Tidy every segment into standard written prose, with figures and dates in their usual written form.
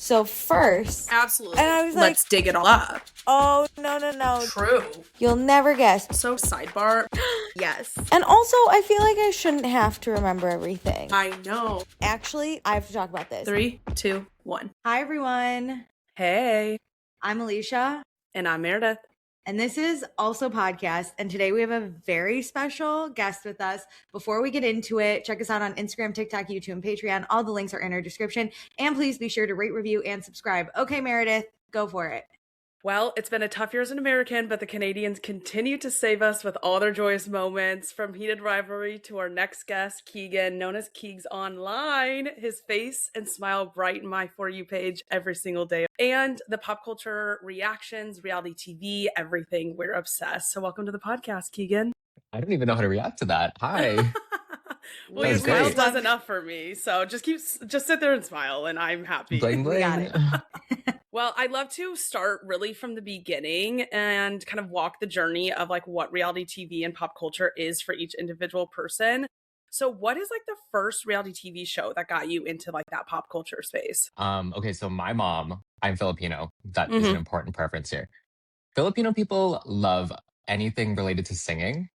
So first, Absolutely. and I was Let's dig it all up. oh, no. True. You'll never guess. So sidebar. Yes. And also, I feel like I shouldn't have to remember everything. I know. Actually, I have to talk about this. 3, 2, 1. Hi, everyone. Hey. I'm Alicia. And I'm Meredith. And this is Also Podcast. And today we have a very special guest with us. Before we get into it, check us out on Instagram, TikTok, YouTube, and Patreon. All the links are in our description. And please be sure to rate, review, and subscribe. Okay, Meredith, go for it. Well, it's been a tough year as an American, but the Canadians continue to save us with all their joyous moments. From heated rivalry to our next guest, Keagan, known as Keags online. His face and smile brighten my For You page every single day. And the pop culture reactions, reality TV, everything. We're obsessed. So welcome to the podcast, Keagan. I don't even know how to react to that. Hi. Well, your smile does enough for me. So just sit there and smile, and I'm happy. Bling, bling. We got it. Well, I'd love to start really from the beginning and kind of walk the journey of like what reality TV and pop culture is for each individual person. So what is like the first reality TV show that got you into like that pop culture space? Okay, so my mom, I'm Filipino. That is an important preference here. Filipino people love anything related to singing.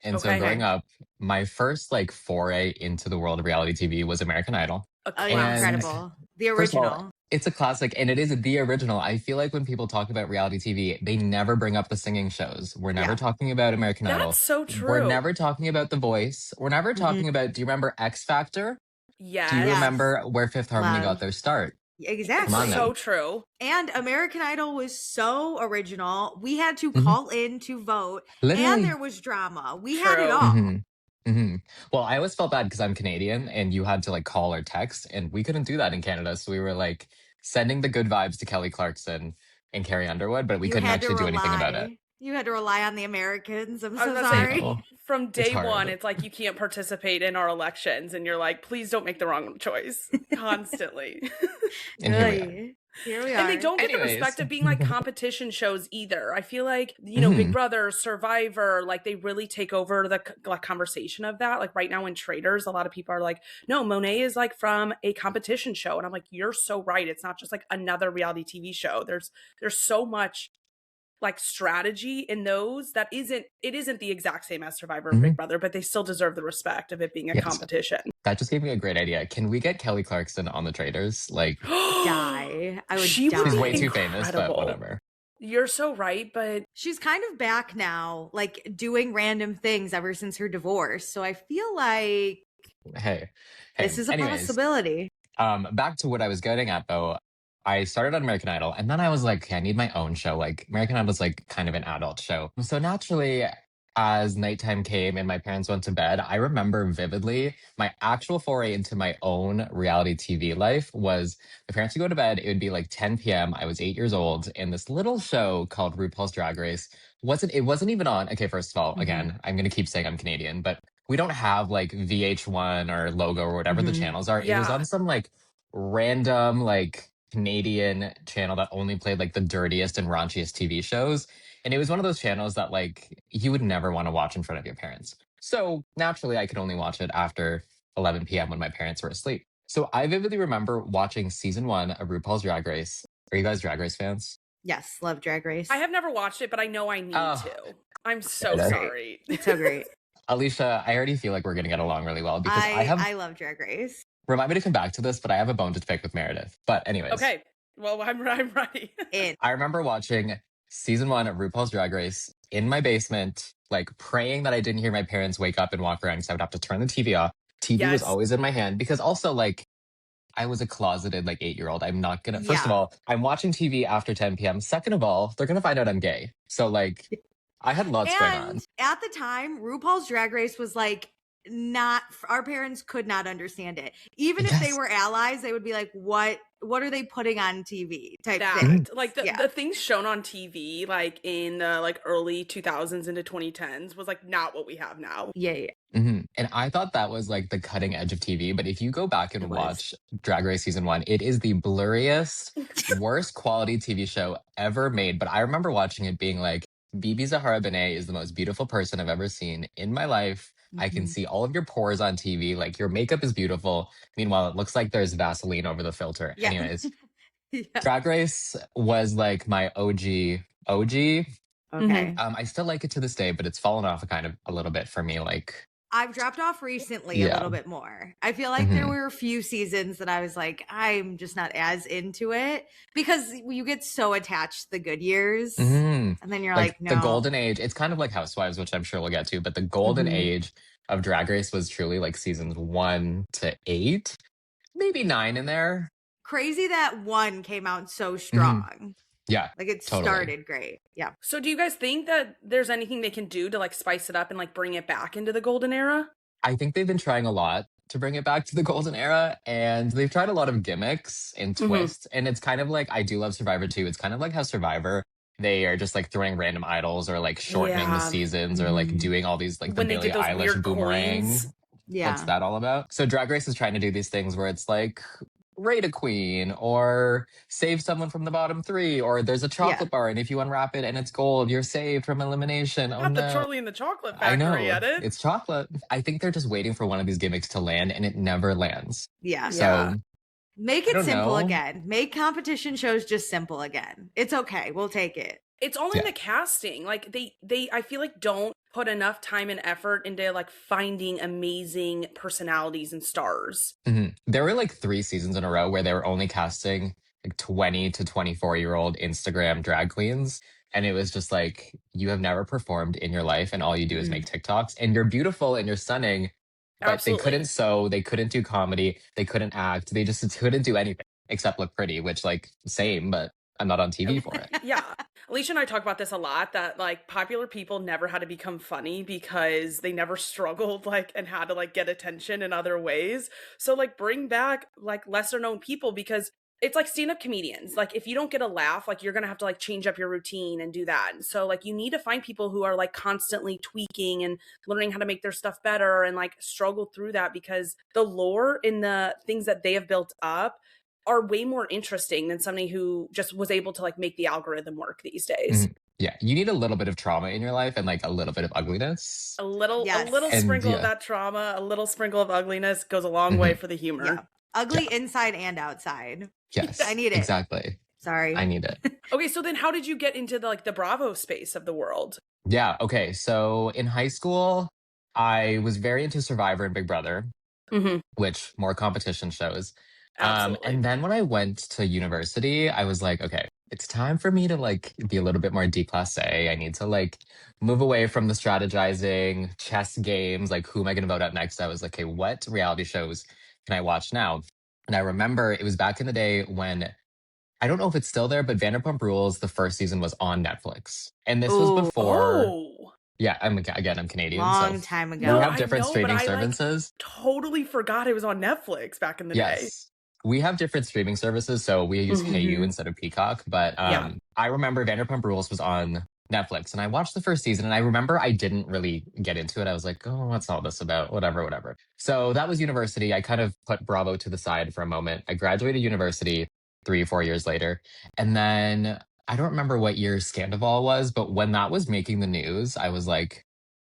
And so growing up, my first like foray into the world of reality TV was American Idol. Oh, yeah, incredible. The original. First of all, it's a classic, and it is the original. I feel like when people talk about reality TV, they never bring up the singing shows. We're never talking about American Idol. That's so true. We're never talking about The Voice. We're never talking about, do you remember X Factor? Yes. Do you remember where Fifth Harmony got their start? Exactly. Come on, so true. And American Idol was so original. We had to call in to vote. Literally. And there was drama. We had it all. Well, I always felt bad because I'm Canadian and you had to like call or text, and we couldn't do that in Canada. So we were like sending the good vibes to Kelly Clarkson and Carrie Underwood, but we couldn't actually do anything about it. You had to rely on the Americans. I'm so sorry. From day one, it's like you can't participate in our elections, and you're like, please don't make the wrong choice constantly. And here we are. And they don't get the respect of being like competition shows either. I feel like, you know, Big Brother, Survivor, like they really take over the like conversation of that. Like right now in Traders, a lot of people are like, no, Monet is like from a competition show. And I'm like, you're so right. It's not just like another reality TV show. There's so much like strategy in those that isn't the exact same as Survivor and Big Brother, but they still deserve the respect of it being a competition. That just gave me a great idea. Can we get Kelly Clarkson on the Traders? Like, die. I would die. She's way too famous, but whatever. You're so right, but she's kind of back now, like doing random things ever since her divorce. So I feel like hey this is a possibility. Back to what I was getting at though. I started on American Idol, and then I was like, okay, I need my own show. Like, American Idol is like kind of an adult show. So naturally, as nighttime came and my parents went to bed, I remember vividly my actual foray into my own reality TV life was my parents would go to bed. It would be like 10 p.m. I was 8 years old, and this little show called RuPaul's Drag Race wasn't even on. Okay, first of all, again, I'm going to keep saying I'm Canadian, but we don't have like VH1 or Logo or whatever the channels are. It was on some like random like Canadian channel that only played like the dirtiest and raunchiest TV shows. And it was one of those channels that like you would never want to watch in front of your parents. So naturally I could only watch it after 11 p.m. when my parents were asleep. So I vividly remember watching season 1 of RuPaul's Drag Race. Are you guys Drag Race fans? Yes, love Drag Race. I have never watched it, but I know I need to. I'm so sorry. It's so great. Alicia, I already feel like we're going to get along really well because I love Drag Race. Remind me to come back to this, but I have a bone to pick with Meredith. But anyways. Okay. Well, I'm ready. I remember watching season 1 of RuPaul's Drag Race in my basement, like praying that I didn't hear my parents wake up and walk around because I would have to turn the TV off. TV was always in my hand because also like I was a closeted like 8-year-old. I'm not going to, first of all, I'm watching TV after 10 p.m. Second of all, they're going to find out I'm gay. So like I had lots going on. At the time, RuPaul's Drag Race was like, not our parents could not understand it. Even if they were allies, they would be like, what are they putting on TV type thing. Like the things shown on TV like in the like early 2000s into 2010s was like not what we have now. And I thought that was like the cutting edge of TV, but if you go back and watch Drag Race season 1, it is the blurriest worst quality TV show ever made. But I remember watching it being like, Bibi Zahara Benet is the most beautiful person I've ever seen in my life. I can see all of your pores on TV. Like, your makeup is beautiful. Meanwhile, it looks like there's Vaseline over the filter. Anyways, Drag Race was like my OG. Okay. I still like it to this day, but it's fallen off kind of a little bit for me. Like, I've dropped off recently a yeah. little bit more. I feel like there were a few seasons that I was like, I'm just not as into it because you get so attached to the good years. And then you're like, no. The golden age, it's kind of like Housewives, which I'm sure we'll get to, but the golden age of Drag Race was truly like seasons 1 to 8, maybe 9 in there. Crazy that 1 came out so strong. Yeah. Like it totally. started great. Yeah. So do you guys think that there's anything they can do to like spice it up and like bring it back into the golden era? I think they've been trying a lot to bring it back to the golden era, and they've tried a lot of gimmicks and twists. And it's kind of like, I do love Survivor too. It's kind of like how Survivor, they are just like throwing random idols or like shortening the seasons or like doing all these like the Billie Eilish boomerang. Coins. Yeah. What's that all about? So Drag Race is trying to do these things where it's like rate a queen or save someone from the bottom 3, or there's a chocolate bar and if you unwrap it and it's gold, you're saved from elimination. Not the Charlie and the Chocolate Factory, I know. edit. It's chocolate. I think they're just waiting for one of these gimmicks to land and it never lands. Yeah. So make it simple again. Make competition shows just simple again. It's okay. We'll take it. It's all in the casting. Like they I feel like don't put enough time and effort into like finding amazing personalities and stars. There were like 3 seasons in a row where they were only casting like 20 to 24-year-old Instagram drag queens. And it was just like, you have never performed in your life and all you do is make TikToks and you're beautiful and you're stunning, but they couldn't sew, they couldn't do comedy, they couldn't act, they just couldn't do anything except look pretty, which like same, but I'm not on TV for it. Yeah. Alicia and I talk about this a lot, that like popular people never had to become funny because they never struggled like and had to like get attention in other ways. So like bring back like lesser known people, because it's like stand-up comedians. Like if you don't get a laugh, like you're going to have to like change up your routine and do that. And so like you need to find people who are like constantly tweaking and learning how to make their stuff better and like struggle through that, because the lore in the things that they have built up are way more interesting than somebody who just was able to like make the algorithm work these days. Yeah, you need a little bit of trauma in your life and like a little bit of ugliness. A little sprinkle of that trauma, a little sprinkle of ugliness goes a long way for the humor. Yeah. Ugly inside and outside. Yes, I need it. Exactly. Sorry. I need it. Okay, so then how did you get into the Bravo space of the world? Yeah, okay. So in high school, I was very into Survivor and Big Brother, which more competition shows. And then when I went to university, I was like, okay, it's time for me to like be a little bit more declassé. I need to like move away from the strategizing chess games. Like, who am I going to vote out next? I was like, okay, what reality shows can I watch now? And I remember it was back in the day when, I don't know if it's still there, but Vanderpump Rules, the first season was on Netflix. And this was before. Yeah, I'm Canadian. Long so time ago. We have different streaming services. Totally forgot it was on Netflix back in the day. We have different streaming services, so we use KU instead of Peacock. But I remember Vanderpump Rules was on Netflix, and I watched the first season, and I remember I didn't really get into it. I was like, oh, what's all this about? Whatever. So that was university. I kind of put Bravo to the side for a moment. I graduated university 3 or 4 years later. And then I don't remember what year Scandival was, but when that was making the news, I was like,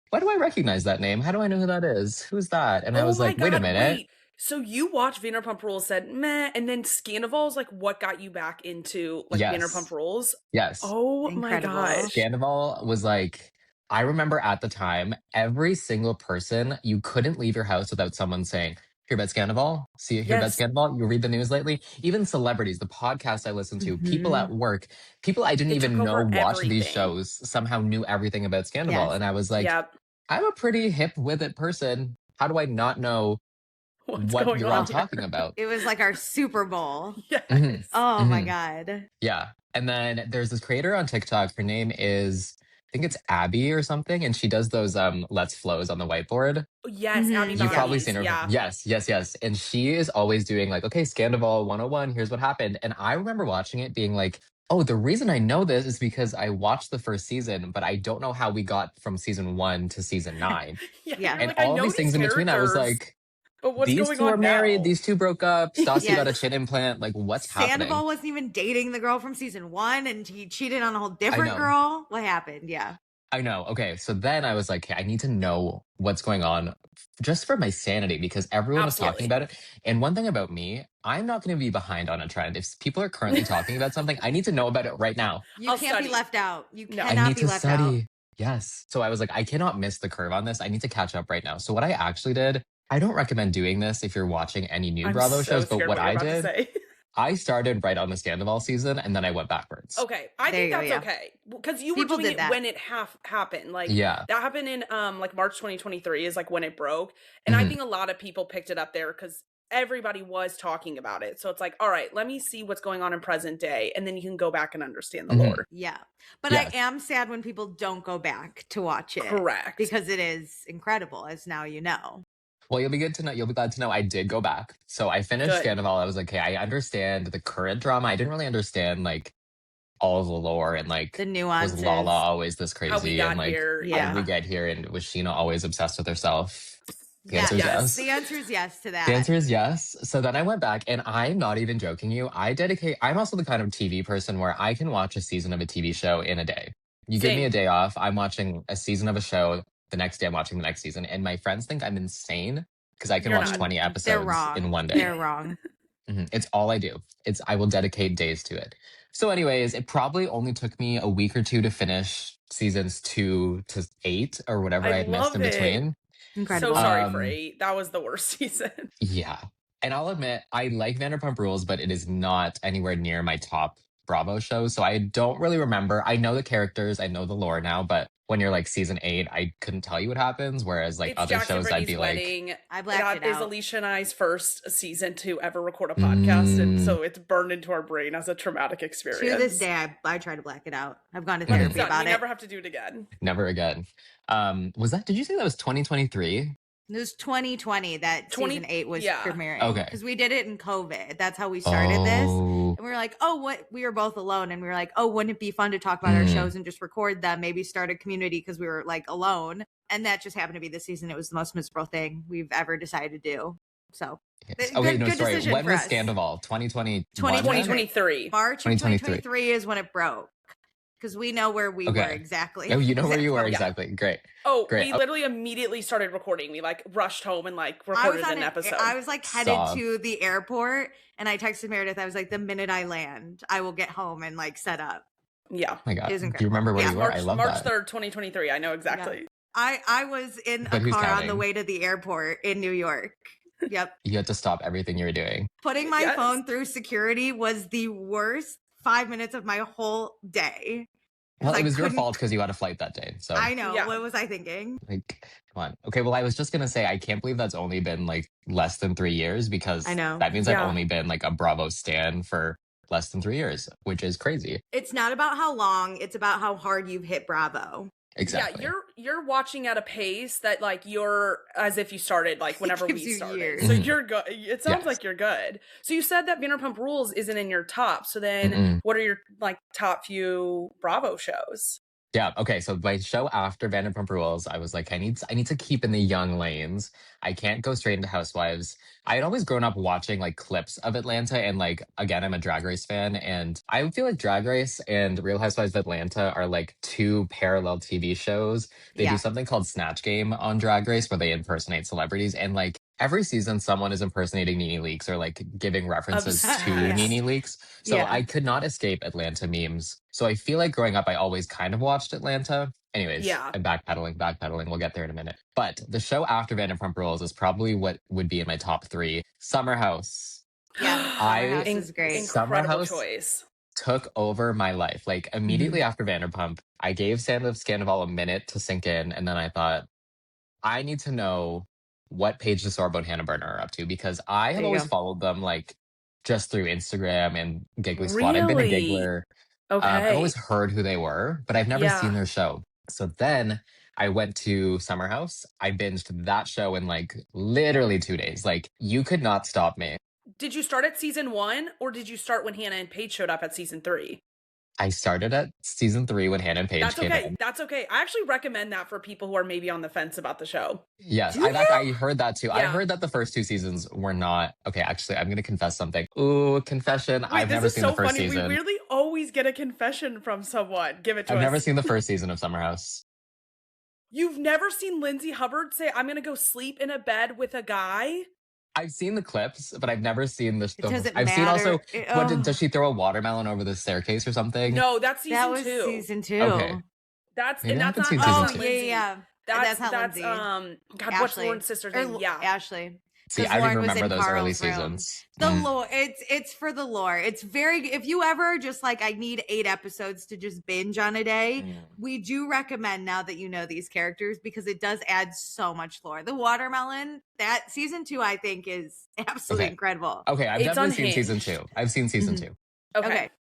why do I recognize that name? How do I know who that is? Who's that? And I was like, wait a minute. Wait. So you watched Vanderpump Rules, said meh, and then Scandival is like what got you back into like Vanderpump Rules? Yes. Oh my gosh. Scandival was like, I remember at the time, every single person, you couldn't leave your house without someone saying, hear about Scandival? Hear about Scandival? You read the news lately? Even celebrities, the podcast I listened to, people at work, people I didn't even know watched these shows somehow knew everything about Scandival. And I was like, I'm a pretty hip with it person. How do I not know what you're all talking about? It was like our Super Bowl. Yes. Oh my God. Yeah. And then there's this creator on TikTok. Her name is, I think it's Abby or something. And she does those Let's Flows on the whiteboard. Yes, Abby. You've probably seen her. Yeah. Yes. And she is always doing like, okay, Scandival 101, here's what happened. And I remember watching it being like, oh, the reason I know this is because I watched the first season, but I don't know how we got from season 1 to season 9. And like, all these things in between, I was like, but what's these going two on are married. now? These two broke up. Stassi got a chin implant. Like, what's happening? Sandoval wasn't even dating the girl from season 1, and he cheated on a whole different girl. What happened? Yeah. I know. Okay. So then I was like, hey, I need to know what's going on just for my sanity because everyone was talking Absolutely. about it. And one thing about me, I'm not going to be behind on a trend. If people are currently talking about something, I need to know about it right now. You I'll can't be study. left out. You No. I cannot need be to left out. study. Yes. So I was like, I cannot miss the curve on this. I need to catch up right now. So what I actually did, I don't recommend doing this if you're watching any new I'm Bravo so shows, but scared what you're I about to did, say. I started right on the Scandival season and then I went backwards. Okay, I There think you go, that's yeah. okay because you were People doing did it that. when it happened. Like Yeah. that happened in like March 2023 is like when it broke, and I Mhm. think a lot of people picked it up there because everybody was talking about it. So it's like, all right, let me see what's going on in present day, and then you can go back and understand the Mhm. lore. Yeah. But Yes. I am sad when people don't go back to watch it. Correct. Because it is incredible, as now you know. Well, you'll be good to know. You'll be glad to know I did go back. So I finished Good. Scandival. I was like, okay, I understand the current drama. I didn't really understand like all of the lore and like The was nuances. Lala always this How we crazy got and like here, how did we yeah. get here and was Sheena always obsessed with herself? The Yes. answer is Yes. yes. The answer is yes to that. The answer is yes. So then I went back and I'm not even joking you. I'm also the kind of TV person where I can watch a season of a TV show in a day. You give me a Same. day off, I'm watching a season of a show. The next day I'm watching the next season. And my friends think I'm insane because I can You're watch not. 20 They're episodes wrong. in one day. They're wrong. It's all I do. I will dedicate days to it. So anyways, it probably only took me a week or two to finish seasons 2 to 8 or whatever I had missed love in it. between. Incredible. So sorry for Um, 8. That was the worst season. Yeah. And I'll admit, I like Vanderpump Rules, but it is not anywhere near my top Bravo shows. So I don't really remember. I know the characters, I know the lore now, but when you're like season 8, I couldn't tell you what happens. Whereas like It's other Jackson shows, I'd Brittany's be like, wedding. I blacked That it is out. Alicia and I's first season to ever record a podcast, and so it's burned into our brain as a traumatic experience. To this day, I try to black it out. I've gone to But it's therapy done. about You it. never have to do it again. never again. Did you say that was 2023? It was 2020 that 20 season 8 was yeah. premiering. Okay. Because we did it in COVID. That's how we started this. Oh, And we were like, oh, what? We were both alone. And we were like, oh, wouldn't it be fun to talk about our shows and just record them? Maybe start a community because we were like alone. And that just happened to be the season. It was the most miserable thing we've ever decided to do. So, yes. good- Okay, no, good sorry. decision When for was us. Scandival? 2020? 2023. March of 2023. 2023 is when it broke. Because we know where we were Okay. exactly. Oh, you know where you were Yeah. exactly. Great. Oh, Great. we literally immediately started recording. We like rushed home and like I recorded was on an episode. I was like headed Stop. to the airport and I texted Meredith. I was like, the minute I land, I will get home and like set up. Yeah. Oh my God. It was Do you incredible. remember where Yeah, you were? I love March that. 3rd, 2023. I know exactly. I was in But a who's car on counting? the way to the airport in New York. Yep. You had to stop everything you were doing. Putting my Yes. phone through security was the worst 5 minutes of my whole day. 'Cause Well, I it was your couldn't- fault because you had a flight that day. So I know. Yeah. What was I thinking? like, come on. Okay, well, I was just gonna say I can't believe that's only been like less than 3 years because I know. that means Yeah. I've only been like a Bravo stan for less than 3 years, which is crazy. It's not about how long, it's about how hard you've hit Bravo. Exactly. Yeah, you're watching at a pace that like you're as if you started like whenever gives we you started. years. So you're good. It sounds Yes. like you're good. So you said that Vanderpump Rules isn't in your top. So then Mm-mm. what are your like top few Bravo shows? Yeah. Okay. So my show after Vanderpump Rules, I was like, I need to keep in the young lanes. I can't go straight into Housewives. I had always grown up watching like clips of Atlanta, and like again, I'm a Drag Race fan, and I feel like Drag Race and Real Housewives of Atlanta are like two parallel TV shows. They Yeah. do something called Snatch Game on Drag Race where they impersonate celebrities, and like every season, someone is impersonating Nene Leakes or like giving references to Obsessed. Nene Leakes. So Yeah. I could not escape Atlanta memes. So I feel like growing up, I always kind of watched Atlanta. Anyways, Yeah. I'm backpedaling. We'll get there in a minute. But the show after Vanderpump Rules is probably what would be in my top 3. Summer House Yeah. I- Summer House is great. Summer Incredible House- choice. took over my life. Like immediately after Vanderpump, I gave Scandival a minute to sink in. And then I thought, I need to know what Paige DeSorbo and Hannah Berner are up to because I There have you always go. followed them like just through Instagram and Giggly Squad. I've been a Really? giggler. Okay. I've always heard who they were, but I've never Yeah. seen their show. So then I went to Summer House. I binged that show in like literally 2 days. Like you could not stop me. Did you start at season 1 or did you start when Hannah and Paige showed up at season 3? I started at season 3 when Hannah and Paige That's came okay. in. That's okay. I actually recommend that for people who are maybe on the fence about the show. Yes, Do I heard that too. I Yeah. heard that the first 2 seasons were not okay. Actually, I'm going to confess something. Ooh, confession. Wait, I've this never is seen so the first funny. season. We really always get a confession from someone. Give it to I've us. never seen the first season of Summer House. You've never seen Lindsay Hubbard say, I'm going to go sleep in a bed with a guy? I've seen the clips, but I've never seen the. It doesn't I've seen matter. also. Does she throw a watermelon over the staircase or something? No, that's season That was 2. season 2. Okay. That's Maybe and I that's haven't not seen Oh, season Lindsay. two. yeah. That's not that's Lindsay. God, what's Ashley. Lauren's sister's Or name? Yeah. Ashley. See, 'Cause I Lauren didn't was remember in those early Carl's room. seasons. The lore, it's for the lore. It's very, if you ever just like, I need 8 episodes to just binge on a day, we do recommend now that you know these characters because it does add so much lore. The watermelon, that season 2, I think is absolutely incredible. Okay, I've It's definitely seen season unhinged. 2. I've seen season 2. Okay.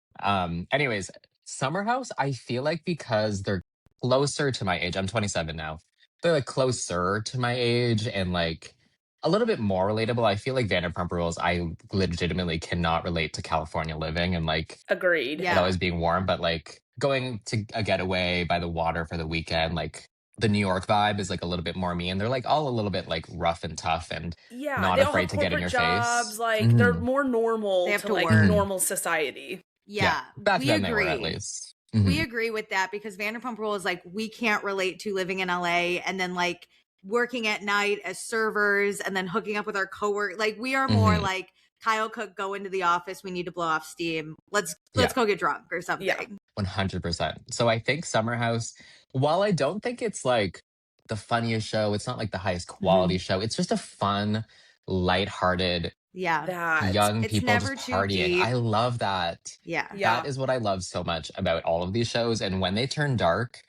Anyways, Summer House, I feel like because they're closer to my age, I'm 27 now. They're like closer to my age and like a little bit more relatable. I feel like Vanderpump Rules, I legitimately cannot relate to California living and like Agreed. Yeah. it always being warm, but like going to a getaway by the water for the weekend, like the New York vibe is like a little bit more me. And they're like all a little bit like rough and tough and Yeah, not they all afraid have to get in your corporate jobs. face. Like they're more normal They have to to like work. normal society. Yeah. Back we then agree. they were at least. We agree with that because Vanderpump Rules is like, we can't relate to living in LA and then like working at night as servers and then hooking up with our coworkers. Like we are more like Kyle Cook, go into the office. We need to blow off steam. Let's go get drunk or something. Yeah. 100%. So I think Summer House, while I don't think it's like the funniest show, it's not like the highest quality show. It's just a fun, lighthearted, That young it's people never just too partying. deep. I love that. Yeah. That is what I love so much about all of these shows. And when they turn dark,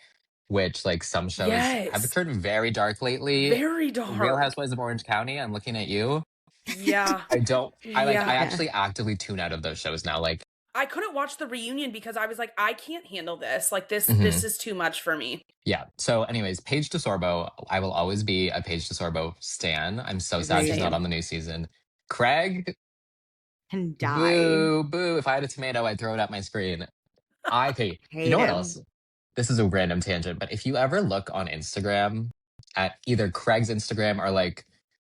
which like some shows have turned very dark lately. Very dark. Real Housewives of Orange County, I'm looking at you. Yeah. I actually actively tune out of those shows now. Like I couldn't watch the reunion because I was like, I can't handle this. Like this is too much for me. Yeah. So anyways, Paige DeSorbo, I will always be a Paige DeSorbo stan. I'm so sad she's not on the new season. Craig Can die. Boo, boo. If I had a tomato, I'd throw it at my screen. You know what else? This is a random tangent, but if you ever look on Instagram at either Craig's Instagram or like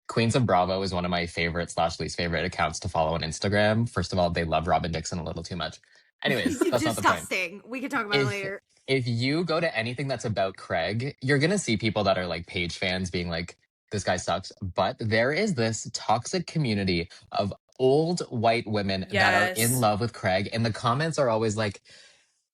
Queens of Bravo is one of my favorite / least favorite accounts to follow on Instagram. First of all, they love Robin Dixon a little too much. Anyways, that's not the point. Disgusting. We can talk about it later. If you go to anything that's about Craig, you're going to see people that are like Paige fans being like, this guy sucks. But there is this toxic community of old white women that are in love with Craig. And the comments are always like,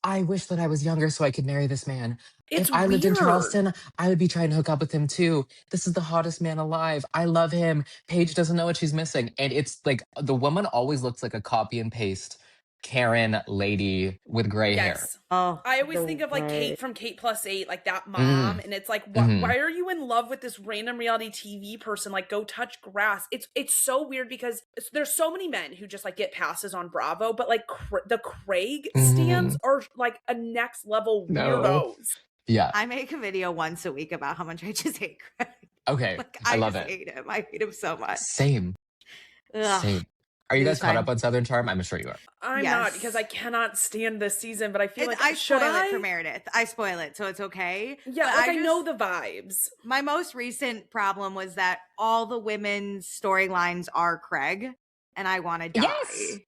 I wish that I was younger so I could marry this man. If I lived in Charleston, I would be trying to hook up with him too. This is the hottest man alive. I love him. Paige doesn't know what she's missing. And it's like the woman always looks like a copy and paste Karen lady with gray hair. Oh, I always think of like Kate from Kate Plus 8, like that mom. And it's like, why are you in love with this random reality TV person? Like go touch grass. It's so weird because there's so many men who just like get passes on Bravo, but like the Craig stands are like a next level weirdos. Yeah. I make a video once a week about how much I just hate Craig. Okay. Like, I love it. Hate him. I hate him so much. Same. Same. Are you guys caught up on Southern Charm? I'm sure you are. I'm not because I cannot stand this season, but I feel like I spoil it for Meredith. I spoil it, so it's okay. Yeah, but like I know the vibes. My most recent problem was that all the women's storylines are Craig, and I want to die. Yes.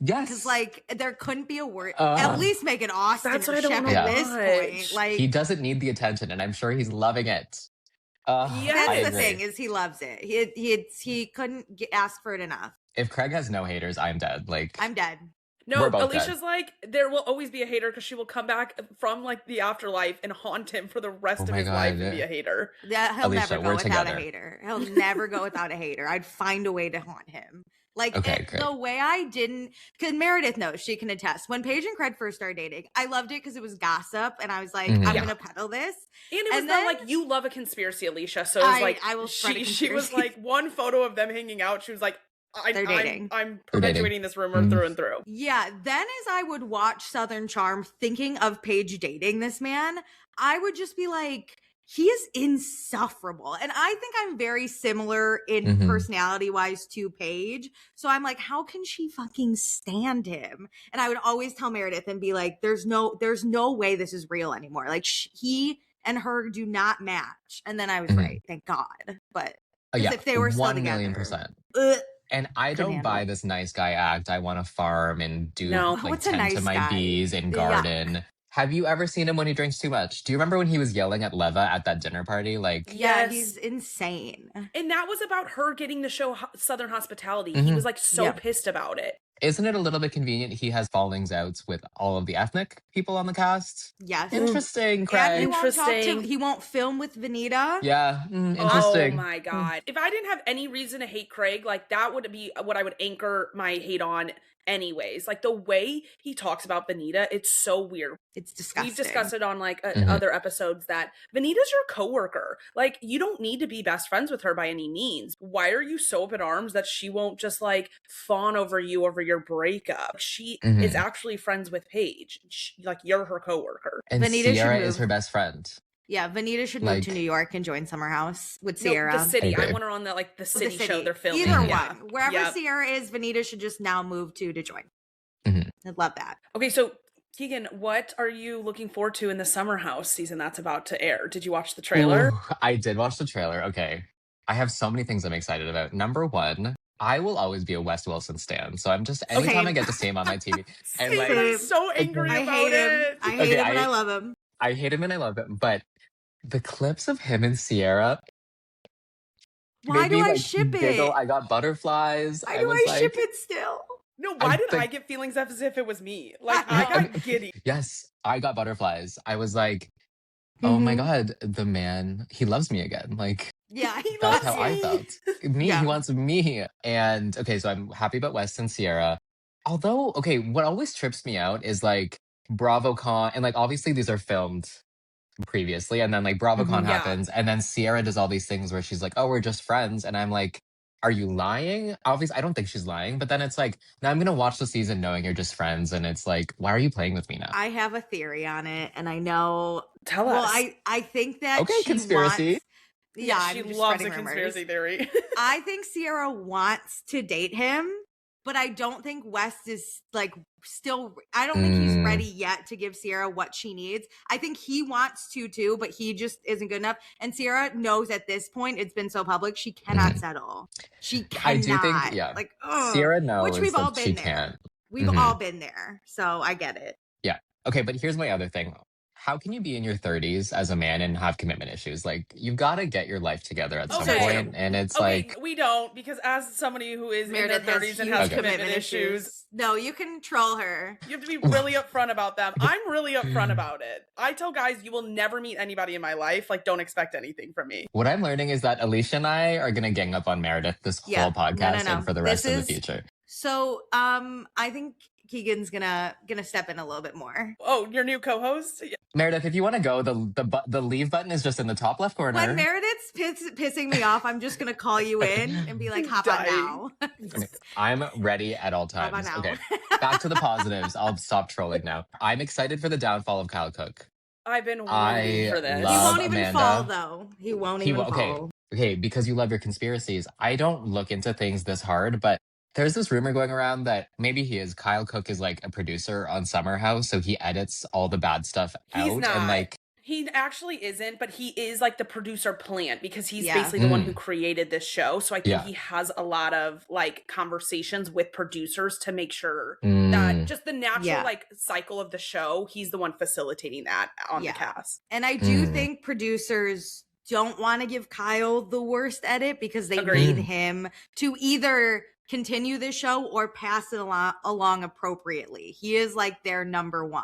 Because like there couldn't be a word. At least make it Austin That's or what I don't Shep know at this point. Like he doesn't need the attention, and I'm sure he's loving it. That's the thing is he loves it. He couldn't ask for it enough. If Craig has no haters, I'm dead. Like I'm dead. No, Alicia's like, there will always be a hater because she will come back from like the afterlife and haunt him for the rest of his life and be a hater. Yeah, he'll never go without a hater. He'll never go without a hater. I'd find a way to haunt him. Like the way I didn't, because Meredith knows, she can attest. When Paige and Craig first started dating, I loved it because it was gossip, and I was like, I'm gonna peddle this. And it was not like you love a conspiracy, Alicia. So it was like I will. She was like one photo of them hanging out. She was like, they're dating. I'm perpetuating this rumor through and through. Yeah. Then as I would watch Southern Charm, thinking of Paige dating this man, I would just be like, he is insufferable. And I think I'm very similar in personality wise to Paige. So I'm like, how can she fucking stand him? And I would always tell Meredith and be like, there's no way this is real anymore. Like he and her do not match. And then I was right. Thank God. But if they were still together. 1,000,000%. And I don't buy this nice guy act. I want to farm and do like tend to my bees and garden. Have you ever seen him when he drinks too much? Do you remember when he was yelling at Leva at that dinner party? Like, Yeah, Yes. he's insane. And that was about her getting the show Southern Hospitality. He was like so pissed about it. isn't it a little bit convenient he has fallings outs with all of the ethnic people on the cast? Yes. Interesting, Craig. And Interesting. he won't film with Vanita. Yeah, Oh interesting. my God. If I didn't have any reason to hate Craig, like that would be what I would anchor my hate on anyways. Like the way he talks about Vanita, it's so weird. It's disgusting. We've discussed it on like other episodes that Vanita's your coworker. Like you don't need to be best friends with her by any means. Why are you so up in arms that she won't just like fawn over you over your breakup? She is actually friends with Paige. Like you're her coworker. And Vanita Sierra should is move. her best friend. Yeah, Vanita should move to New York and join Summer House with Sierra. No, the city. I I want her on the city show they're filming. Either one. Wherever Sierra is, Vanita should just now move to join. I'd love that. Okay, so Keagan, what are you looking forward to in the Summer House season that's about to air? Did you watch the trailer? Ooh, I did watch the trailer. Okay. I have so many things I'm excited about. Number one, I will always be a Wes Wilson stan. So I'm just, anytime I get to see him on my TV. And like, I'm so angry about it. I hate him and I love him. I hate him and I love him. But the clips of him and Sierra. Why do I ship giggle. it? I got butterflies. Why do I ship it still? No, why did I get feelings as if it was me? Like, I got giddy. Yes, I got butterflies. I was like, oh my God, the man, he loves me again. Like, yeah, that's how I felt. He wants me. And okay, so I'm happy about West and Sierra. Although, okay, what always trips me out is like BravoCon, and like obviously these are filmed previously, and then like BravoCon happens, and then Sierra does all these things where she's like, oh, we're just friends. And I'm like, are you lying? Obviously, I don't think she's lying, but then it's like, now I'm going to watch the season knowing you're just friends. And it's like, why are you playing with me now? I have a theory on it, and I know. Tell well, us. I think that okay, conspiracy. Yeah, she I'm loves a rumors. conspiracy theory. I think Sierra wants to date him, but I don't think West is like I don't think he's ready yet to give Sierra what she needs. I think he wants to too, but he just isn't good enough. And Sierra knows at this point, it's been so public, she cannot settle. She cannot. I do think, like, Sierra knows which we've all that been she there. can't. We've all been there, so I get it. Yeah. Okay, but here's my other thing. How can you be in your 30s as a man and have commitment issues? Like, you've got to get your life together at some point. And it's like... we don't, because as somebody who is Meredith in their 30s and has commitment issues... No, you can troll her. You have to be really upfront about them. I'm really upfront about it. I tell guys, you will never meet anybody in my life. Like, don't expect anything from me. What I'm learning is that Alicia and I are going to gang up on Meredith this whole podcast and for the rest of the future. So, I think Keagan's gonna step in a little bit more. Oh, your new co-host? Yeah. Meredith, if you want to go, the leave button is just in the top left corner. When Meredith's pissing me off, I'm just gonna call you in and be like, hop on now. Okay, I'm ready at all times. Okay, back to the positives. I'll stop trolling now. I'm excited for the downfall of Kyle Cook. I've been waiting for this. He won't even fall, though. He won't even fall. Okay, because you love your conspiracies. I don't look into things this hard, but there's this rumor going around that maybe Kyle Cook is like a producer on Summer House, so he edits all the bad stuff out. He's not. And like, he actually isn't, but he is like the producer plant because he's basically the one who created this show. So I think he has a lot of like conversations with producers to make sure that just the natural like cycle of the show, he's the one facilitating that on the cast. And I do think producers don't want to give Kyle the worst edit because they need him to either continue this show or pass it along appropriately. He is like their number one.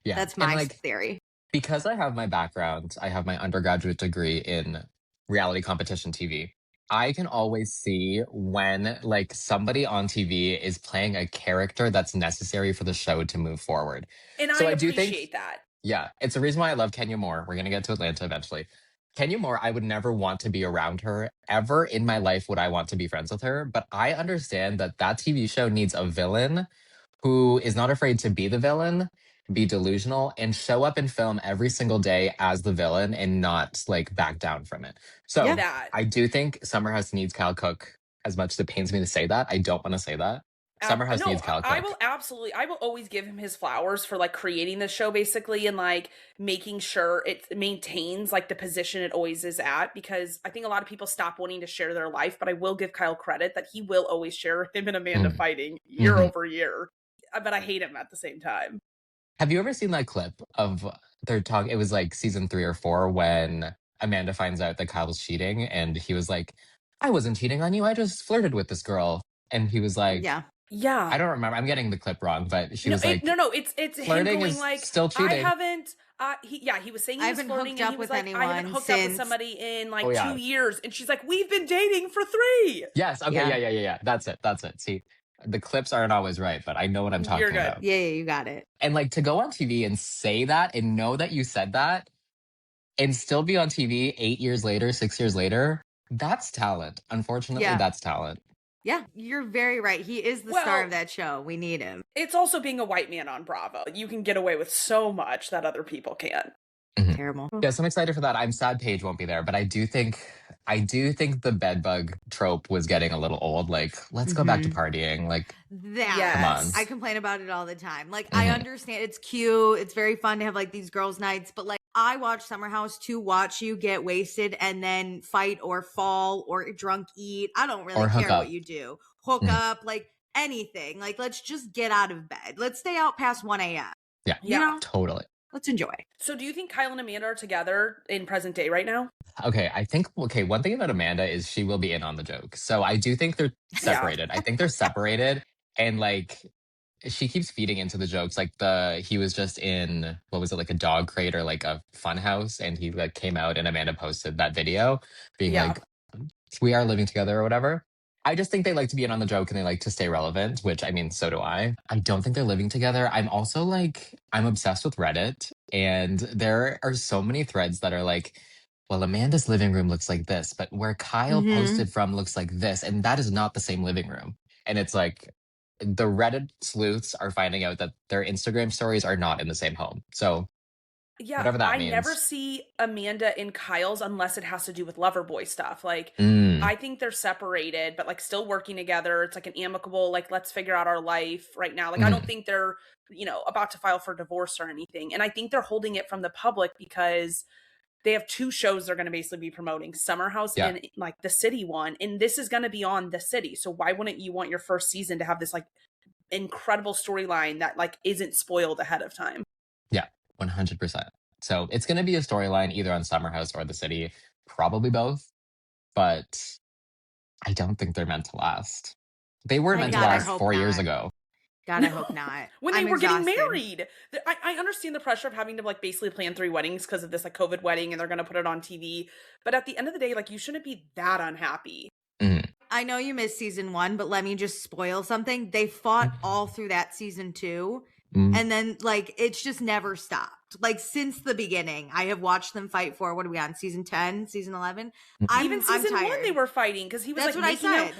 Yeah, that's my theory. Because I have my background, I have my undergraduate degree in reality competition TV. I can always see when like somebody on TV is playing a character that's necessary for the show to move forward. And so I do appreciate that. Yeah, it's the reason why I love Kenya Moore. We're going to get to Atlanta eventually. Kenya Moore, I would never want to be around her. Ever in my life would I want to be friends with her. But I understand that TV show needs a villain who is not afraid to be the villain, be delusional, and show up in film every single day as the villain and not like back down from it. So I do think Summer House needs Kyle Cook. As much as it pains me to say that, I don't want to say that. Summer House needs Kyle Cook. I will always give him his flowers for like creating the show basically and like making sure it maintains like the position it always is at, because I think a lot of people stop wanting to share their life, but I will give Kyle credit that he will always share him and Amanda fighting year over year. But I hate him at the same time. Have you ever seen that clip of their talk? It was like season 3 or 4 when Amanda finds out that Kyle's cheating, and he was like, "I wasn't cheating on you. I just flirted with this girl." And he was like, Yeah. Yeah. I don't remember. I'm getting the clip wrong, but she was like, no, it's him flirting going is like, still I cheating. haven't. He was saying he I was haven't flirting, hooked and up he was with like, I haven't anyone hooked up with since- somebody in like Oh, yeah. 2 years, and she's like, we've been dating for 3. Yes. Okay. Yeah. Yeah. That's it. See, the clips aren't always right, but I know what I'm talking You're good. about. Yeah, you got it. And like to go on TV and say that and know that you said that and still be on TV 8 years later, 6 years later, that's talent. Unfortunately, Yeah. that's talent. Yeah, you're very right. He is the star of that show. We need him. It's also being a white man on Bravo. You can get away with so much that other people can't. Mhm. Terrible. Yes, I'm excited for that. I'm sad Paige won't be there, but I do think the bedbug trope was getting a little old. Like, let's go back to partying. Like, That come on. I complain about it all the time. Like, I understand it's cute, it's very fun to have like these girls' nights, but like I watch Summer House to watch you get wasted and then fight or fall or drunk eat. I don't really Or hook care up. what you do. Hook up, like anything. Like, let's just get out of bed. Let's stay out past 1 a.m. Yeah, You know? totally. Let's enjoy. So do you think Kyle and Amanda are together in present day right now? Okay, one thing about Amanda is she will be in on the joke. So I do think they're separated. I think they're separated, and like she keeps feeding into the jokes. Like he was just in, what was it, like a dog crate or like a fun house, and he like came out and Amanda posted that video being like, we are living together or whatever. I just think they like to be in on the joke and they like to stay relevant, which I mean, so do I. I don't think they're living together. I'm also like, I'm obsessed with Reddit, and there are so many threads that are like, well, Amanda's living room looks like this, but where Kyle posted from looks like this, and that is not the same living room. And it's like, the Reddit sleuths are finding out that their Instagram stories are not in the same home. So whatever that means. I never see Amanda in Kyle's unless it has to do with Loverboy stuff. Like, I think they're separated, but like still working together. It's like an amicable, like, let's figure out our life right now. Like, I don't think they're, about to file for divorce or anything. And I think they're holding it from the public because they have 2 shows they're going to basically be promoting, Summer House and like the City one. And this is going to be on the City. So why wouldn't you want your first season to have this like incredible storyline that like isn't spoiled ahead of time? Yeah, 100%. So it's going to be a storyline either on Summer House or the City, probably both, but I don't think they're meant to last. They were meant to last 4 years ago. God, I hope not. When they were getting married. I understand the pressure of having to like basically plan 3 weddings because of this like COVID wedding, and they're going to put it on TV. But at the end of the day, like, you shouldn't be that unhappy. I know you missed season 1, but let me just spoil something. They fought all through that season 2. And then like, it's just never stopped. Like, since the beginning, I have watched them fight for, what are we on? Season 10, season 11? Even season 1, they were fighting because he was That's like what making I said. out.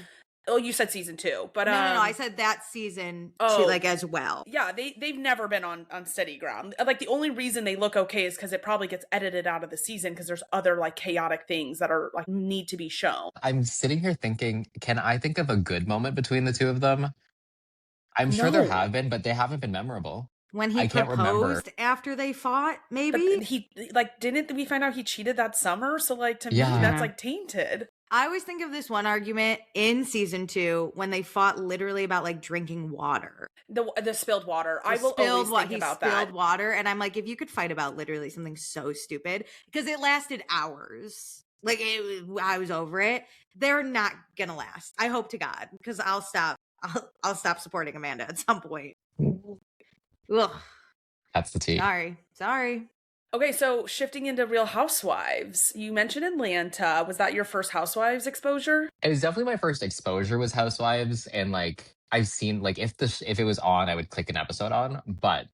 Oh, you said season 2, but no, I said that season too, like, as well. Yeah, they've never been on steady ground. Like, the only reason they look okay is because it probably gets edited out of the season because there's other like chaotic things that are like need to be shown. I'm sitting here thinking, can I think of a good moment between the 2 of them? I'm sure there have been, but they haven't been memorable. When he proposed after they fought, maybe? But he, like, didn't we find out he cheated that summer? So, like, to me, that's, like, tainted. I always think of this one argument in season 2 when they fought literally about, like, drinking water. The spilled water. I will always think about that. He spilled water, and I'm like, if you could fight about literally something so stupid, because it lasted hours. Like, I was over it. They're not gonna last. I hope to God, because I'll stop supporting Amanda at some point. Ugh. That's the tea. Sorry. Okay, so shifting into Real Housewives, you mentioned Atlanta. Was that your first Housewives exposure? It was definitely my first exposure was Housewives, and like I've seen, like, if it was on, I would click an episode on. But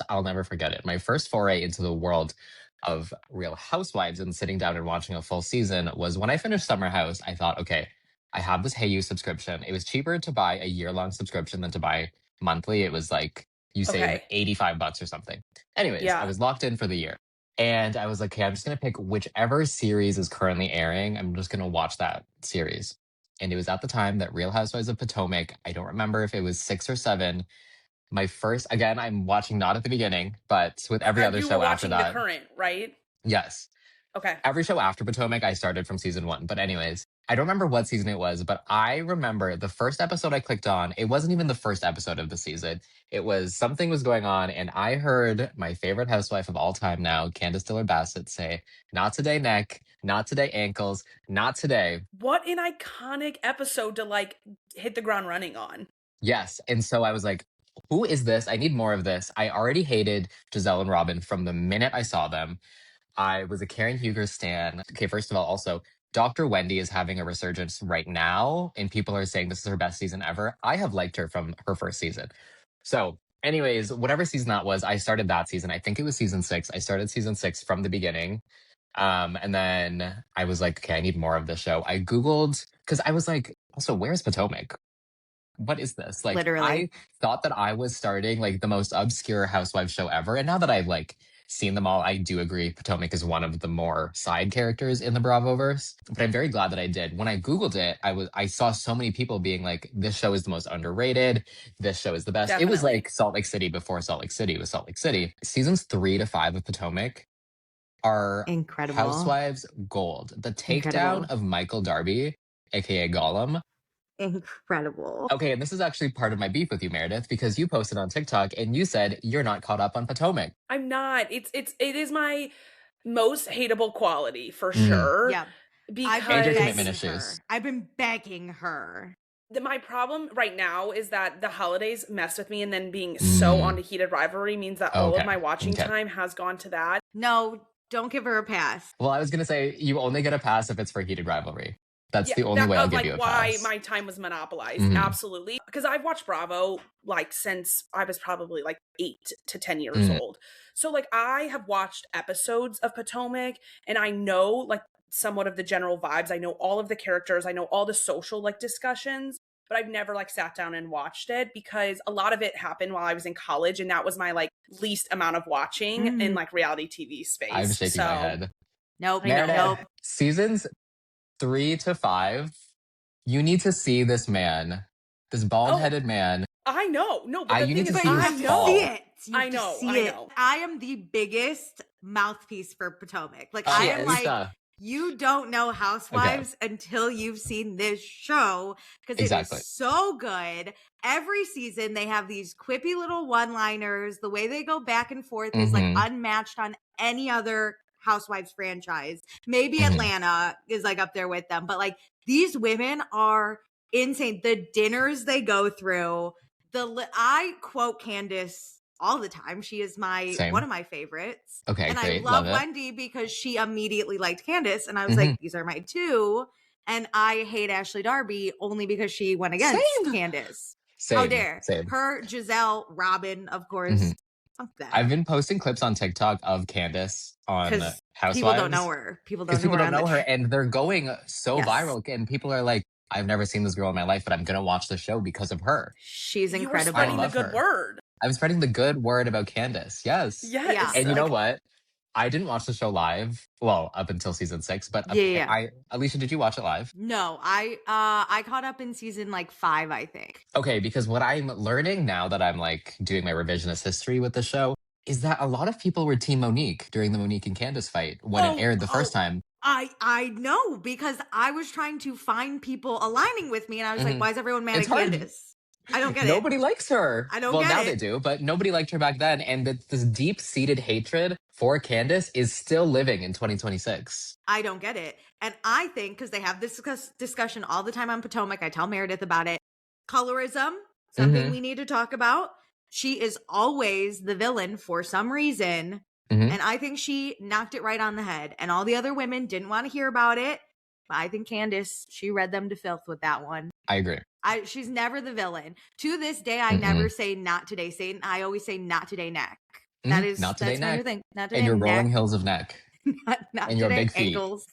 I'll never forget it. My first foray into the world of Real Housewives and sitting down and watching a full season was when I finished Summer House. I thought, okay, I have this Hey You subscription. It was cheaper to buy a year-long subscription than to buy monthly. It was like, you save $85 or something. Anyways, I was locked in for the year. And I was like, okay, I'm just going to pick whichever series is currently airing. I'm just going to watch that series. And it was at the time that Real Housewives of Potomac, I don't remember if it was 6 or 7. My first, again, I'm watching not at the beginning, but with every other show after that. You were watching the current, right? Yes. Okay. Every show after Potomac, I started from season 1. But anyways, I don't remember what season it was, but I remember the first episode I clicked on, it wasn't even the first episode of the season. It was something was going on, and I heard my favorite housewife of all time now, Candiace Dillard Bassett, say, "Not today, neck, not today, ankles, not today." What an iconic episode to like hit the ground running on. Yes. And so I was like, who is this? I need more of this. I already hated Giselle and Robin from the minute I saw them. I was a Karen Huger stan. Okay, first of all, also, Dr. Wendy is having a resurgence right now, and people are saying this is her best season ever. I have liked her from her first season. So, anyways, whatever season that was, I started that season. I think it was season 6. I started season 6 from the beginning. And then I was like, okay, I need more of this show. I Googled, because I was like, also, where's Potomac? What is this? Like, Literally. I thought that I was starting like the most obscure housewives show ever. And now that I've like seen them all, I do agree Potomac is one of the more side characters in the Bravoverse. But I'm very glad that I did. When I Googled it, I saw so many people being like, this show is the most underrated. This show is the best. It was Definitely. like Salt Lake City before Salt Lake City was Salt Lake City. Seasons 3 to 5 of Potomac are Incredible. housewives gold. The takedown Incredible. of Michael Darby, aka Gollum. Incredible. Okay, and this is actually part of my beef with you, Meredith, because you posted on TikTok and you said you're not caught up on Potomac. I'm not. It is my most hateable quality for Mhm. sure. Yeah. Because And your begging commitment her. issues. I've been begging her. my problem right now is that the holidays mess with me, and then being so on to Heated Rivalry means that all of Okay, my watching okay. time has gone to that. No, don't give her a pass. Well, I was going to say you only get a pass if it's for Heated Rivalry. That's Yeah, the only that- way I'll of, give like, you a why pass. my time was monopolized. Mhm. Absolutely. Because I've watched Bravo like since I was probably like 8 to 10 years Mhm. old. So like I have watched episodes of Potomac, and I know like somewhat of the general vibes. I know all of the characters. I know all the social like discussions, but I've never like sat down and watched it because a lot of it happened while I was in college, and that was my like least amount of watching in like reality TV space. I'm shaking my head. Nope. I know. Meredith, Nope. seasons 3 to 5, you need to see this man, this bald-headed man. I know. No, but the you thing need is, to see You his have to fall. see it. You I have to know, see I it. know. I am the biggest mouthpiece for Potomac. Like, She I am is. like, you don't know Housewives until you've seen this show because Exactly. it is so good. Every season, they have these quippy little one-liners. The way they go back and forth is like Mhm. unmatched on any other Housewives franchise. Maybe Mhm. Atlanta is like up there with them, but like these women are insane. The dinners they go through. I quote Candiace all the time. She is Same. one of my favorites. Okay, And great. I love Love it. Wendy because she immediately liked Candiace. And I was like, these are my two. And I hate Ashley Darby only because she went against Same. Candiace. Same. How dare. Same. Her, Giselle, Robin, of course. Mhm. Fuck that. I've been posting clips on TikTok of Candiace on Because Housewives. people don't know her. People Because don't people know don't her. know her, and they're going so Yes. viral. And people are like, I've never seen this girl in my life, but I'm going to watch the show because of her. She's You were incredible. spreading the love good her. word. I'm spreading the good word about Candiace. Yes. Yes. Yeah. And you know like, what? I didn't watch the show live. Well, up until season 6, but Yeah. Alicia, did you watch it live? No, I caught up in season like 5, I think. Okay, because what I'm learning now that I'm like doing my revisionist history with the show is that a lot of people were Team Monique during the Monique and Candiace fight when it aired the first time. I know because I was trying to find people aligning with me, and I was like, Mhm. why is everyone mad It's at hard. Candiace? I don't get Nobody likes her. I don't well, get now it. they do, but nobody liked her back then. And this deep-seated hatred for Candiace is still living in 2026. I don't get it. And I think because they have this discussion all the time on Potomac, I tell Meredith about it. Colorism, something Mhm. we need to talk about. She is always the villain for some reason. Mhm. And I think she knocked it right on the head. And all the other women didn't want to hear about it. But I think Candiace, she read them to filth with that one. I agree. She's never the villain. To this day, I never say not today, Satan. I always say not today, neck. That is Not today, that's my neck. new thing. Not today, And your neck. rolling hills of neck. not and your today, big feet. ankles.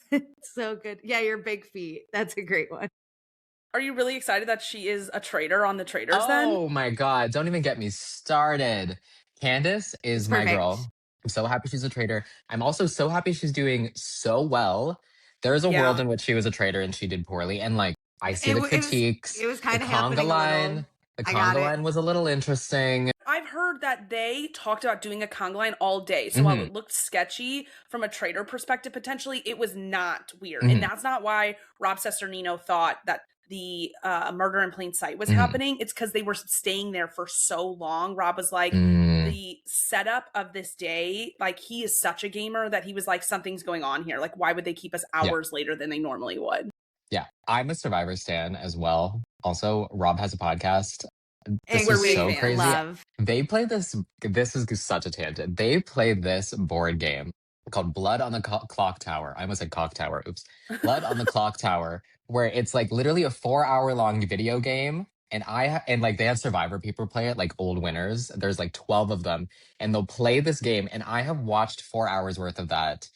So good. Yeah, your big feet. That's a great one. Are you really excited that she is a traitor on the Traitors then? Oh my God. Don't even get me started. Candiace is my Perfect. girl. I'm so happy she's a traitor. I'm also so happy she's doing so well. There is a Yeah. world in which she was a traitor and she did poorly. And like, I see the critiques. It was kind the of conga happening a line. little. The I got conga it. line was a little interesting. I've heard heard that they talked about doing a conga line all day. So while it looked sketchy from a trader perspective, potentially, it was not weird. And that's not why Rob Cesternino thought that the murder in plain sight was happening. It's because they were staying there for so long. Rob was like, the setup of this day, like, he is such a gamer that he was like, something's going on here. Like, why would they keep us hours later than they normally would? Yeah, I'm a Survivor stan as well. Also, Rob has a podcast. This And is we so crazy. love. They play this is such a tangent. They play this board game called Blood on the Clock Tower. I almost said Cock Tower. Oops. Blood on the Clock Tower, where it's like literally a 4-hour long video game. And like they have Survivor people play it, like old winners. There's like 12 of them, and they'll play this game. And I have watched 4 hours worth of that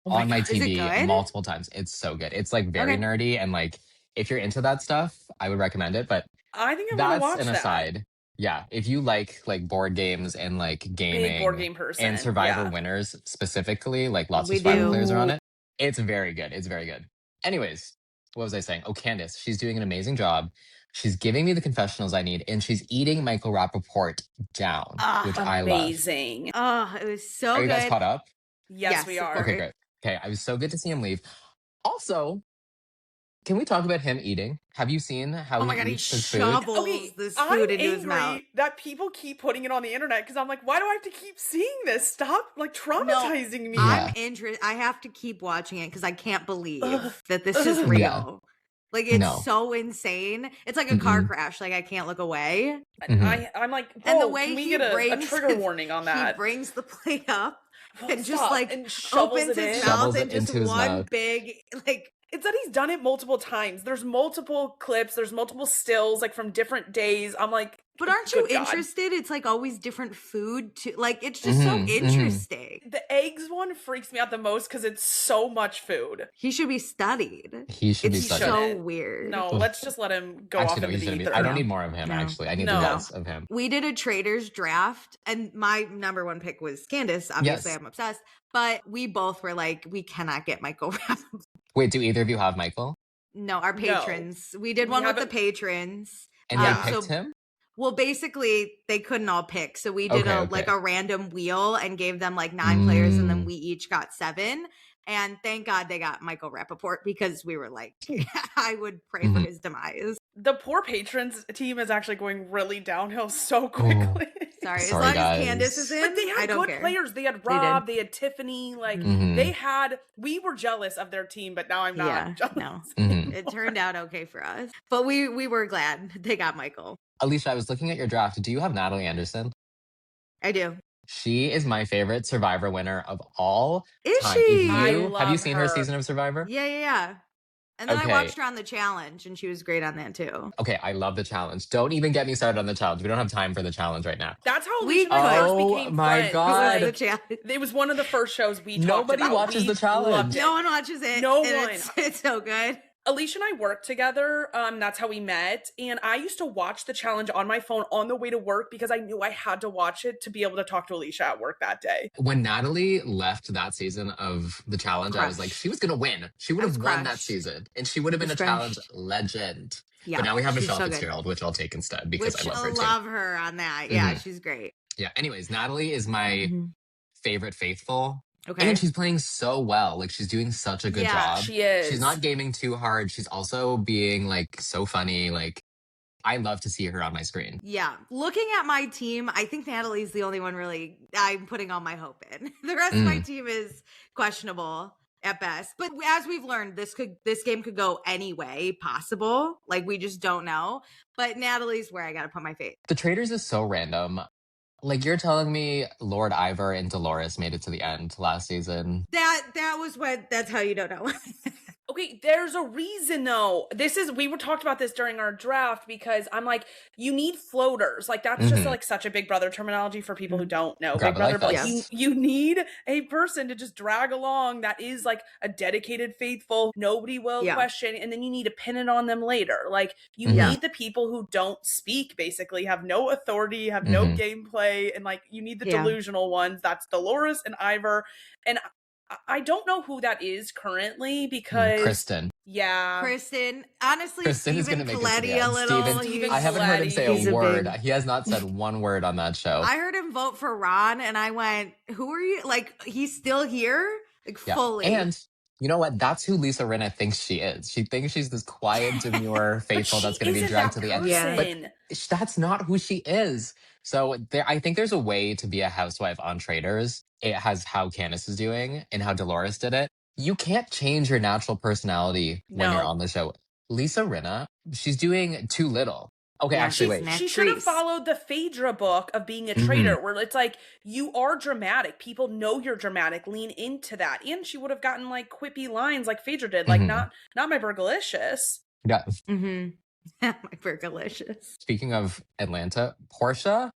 on my TV multiple times. It's so good. It's like very nerdy, and like if you're into that stuff, I would recommend it. But I think I'm gonna watch that's an aside. Yeah, if you like board games and like gaming, big board game person, and Survivor winners specifically, like lots of Survivor players are on it. It's very good. It's very good. Anyways, what was I saying? Oh, Candiace, she's doing an amazing job. She's giving me the confessionals I need, and she's eating Michael Rappaport down, which I love. Amazing. Oh, it was so good. Are you guys caught up? Yes, we are. Okay, great. Okay, I was so good to see him leave. Also, can we talk about him eating? Have you seen how he eats his food? Shovels this food into his mouth. That people keep putting it on the internet because I'm like, why do I have to keep seeing this? Stop like traumatizing me. I'm interested. I have to keep watching it because I can't believe that this is real. Yeah. Like, it's so insane. It's like a car crash. Like, I can't look away. I'm like, and the way can we he get a brings trigger warning on that? He brings the plate up and just and opens his mouth and just one big like. It's that he's done it multiple times. There's multiple clips. There's multiple stills like from different days. I'm like, but aren't you interested? It's like always different food too. Like, it's just so interesting. The eggs one freaks me out the most because it's so much food. He should be studied. He should be studied. It's so weird. No, let's just let him go off into the ether. I don't need more of him, actually. I need less of him. We did a traders draft, and my number one pick was Candiace. Obviously, I'm obsessed. But we both were like, we cannot get Michael Rappaport. Wait, do either of you have Michael? No, our patrons. No. We did one with the patrons. And they picked him? Well, basically, they couldn't all pick. So we did a random wheel and gave them like 9 players, and then we each got 7. And thank God they got Michael Rappaport because we were like, I would pray for his demise. The poor patrons team is actually going really downhill so quickly. Sorry, as long as Candiace is in, but they had good players. They had Rob, they had Tiffany. Like we were jealous of their team, but now I'm not jealous. No, it turned out okay for us. But we were glad they got Michael. Alicia, I was looking at your draft. Do you have Natalie Anderson? I do. She is my favorite Survivor winner of all time. She? Have you seen her season of Survivor? Yeah. And then I watched her on the challenge, and she was great on that too. Okay, I love the challenge. Don't even get me started on the challenge. We don't have time for the challenge right now. That's how we first became friends. God. It was one of the first shows we talked Nobody about. watches the challenge. No one watches it. No one. It's so good. Alicia and I worked together. That's how we met. And I used to watch the challenge on my phone on the way to work because I knew I had to watch it to be able to talk to Alicia at work that day. When Natalie left that season of the challenge, I was like, she was going to win. She would have won that season. And she would have been a challenge legend. Yeah, but now we have Michelle Fitzgerald, which I'll take instead because I love her too. I love her on that. Yeah, she's great. Yeah, anyways, Natalie is my favorite faithful. Okay. And she's playing so well. Like, she's doing such a good job. She is. She's not gaming too hard. She's also being, like, so funny. Like, I love to see her on my screen. Yeah. Looking at my team, I think Natalie's the only one really I'm putting all my hope in. The rest of my team is questionable at best. But as we've learned, this game could go any way possible. Like, we just don't know. But Natalie's where I got to put my faith. The Traders is so random. Like, you're telling me Lord Ivor and Dolores made it to the end last season. That's how you don't know. Okay, there's a reason though. We were talked about this during our draft because I'm like, you need floaters. Like, that's just like such a Big Brother terminology for people who don't know Big Brother. But like, you need a person to just drag along that is like a dedicated faithful. Nobody will question, and then you need to pin it on them later. Like, you need the people who don't speak, basically have no authority, have no gameplay, and like you need the delusional ones. That's Dolores and Ivor, and I don't know who that is currently because Kristen. Yeah. Kristen, honestly, Kristen is Stephen gonna make us Coletti mad. a little. Stephen I haven't heard him say He's a a word. big- He has not said one word on that show. I heard him vote for Ron, and I went, "Who are you? Like, he's still here, like fully." And you know what? That's who Lisa Rinna thinks she is. She thinks she's this quiet, demure, faithful that's going to be dragged to the end. Yeah. But that's not who she is. So I think there's a way to be a housewife on Traitors. It has how Candiace is doing and how Dolores did it. You can't change your natural personality when you're on the show. Lisa Rinna, she's doing too little. Okay, actually, wait. She should have followed the Phaedra book of being a traitor, where it's like, you are dramatic. People know you're dramatic. Lean into that. And she would have gotten like quippy lines like Phaedra did, like not my burgalicious. Yeah. My burgalicious. Speaking of Atlanta, Portia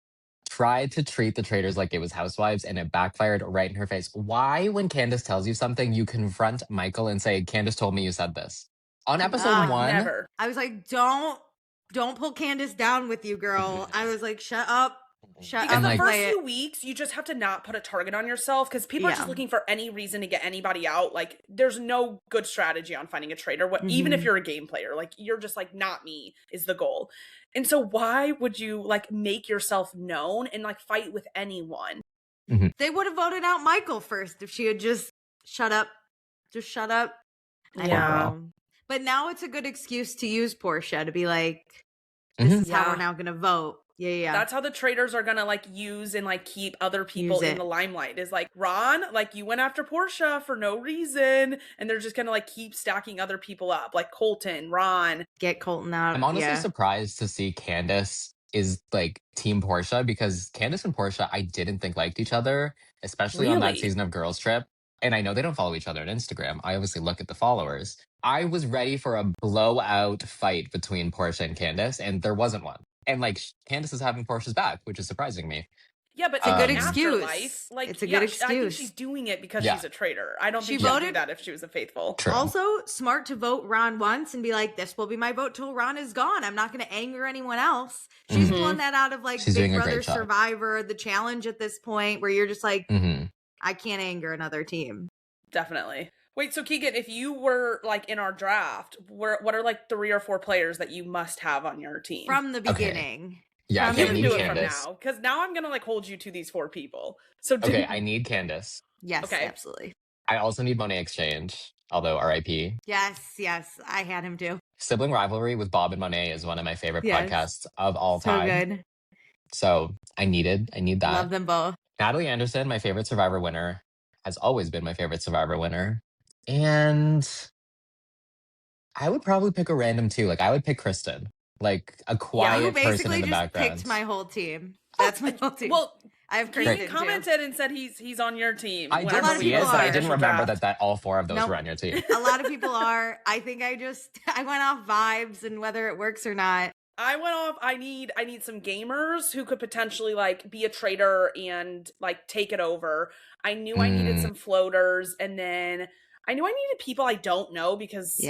tried to treat the traitors like it was housewives, and it backfired right in her face. Why, when Candiace tells you something, you confront Michael and say, Candiace told me you said this? On episode 1. Never. I was like, don't pull Candiace down with you, girl. I was like, shut up. Because the first few weeks, you just have to not put a target on yourself, because people are just looking for any reason to get anybody out. Like, there's no good strategy on finding a traitor, even if you're a game player. Like, you're just like, not me is the goal. And so why would you like make yourself known and like fight with anyone? They would have voted out Michael first if she had just shut up. Just shut up. I know. But now it's a good excuse to use Portia to be like, this is how we're now going to vote. Yeah. That's how the traitors are going to like use and like keep other people in the limelight, is like, Ron, like you went after Portia for no reason. And they're just going to like keep stacking other people up, like Colton, Ron. Get Colton out. I'm honestly surprised to see Candiace is like team Portia, because Candiace and Portia, I didn't think liked each other, especially on that season of Girls Trip. And I know they don't follow each other on Instagram. I obviously look at the followers. I was ready for a blowout fight between Portia and Candiace, and there wasn't one. And like Candiace is having Portia's back, which is surprising me. Yeah, but it's a good excuse. Like, it's a good excuse. I think she's doing it because she's a traitor. I don't think she'd do that if she was a faithful. True. Also, smart to vote Ron once and be like, this will be my vote till Ron is gone. I'm not going to anger anyone else. She's pulling that out of like Big Brother Survivor, the challenge at this point, where you're just like, I can't anger another team. Definitely. Wait, so Keagan, if you were like in our draft, what are like 3 or 4 players that you must have on your team from the beginning? Yeah, I can't need do it Candiace. from now, because now I'm gonna like hold you to these 4 people. So I need Candiace. Yes, absolutely. I also need Monet Exchange, although RIP. Yes, I had him too. Sibling Rivalry with Bob and Monet is one of my favorite podcasts of all time. So good. So I need that. Love them both. Natalie Anderson, my favorite Survivor winner, has always been my favorite Survivor winner. And I would probably pick a random too. Like I would pick Kristen, like a quiet person in the background. Picked my whole team. That's my whole team. Well, I have Kristen Keagan commented and said he's on your team. I did see it, but I didn't remember that all 4 of those were on your team. A lot of people are. I think I went off vibes and whether it works or not. I went off. I need some gamers who could potentially like be a traitor and like take it over. I knew I needed some floaters, and then I knew I needed people I don't know, because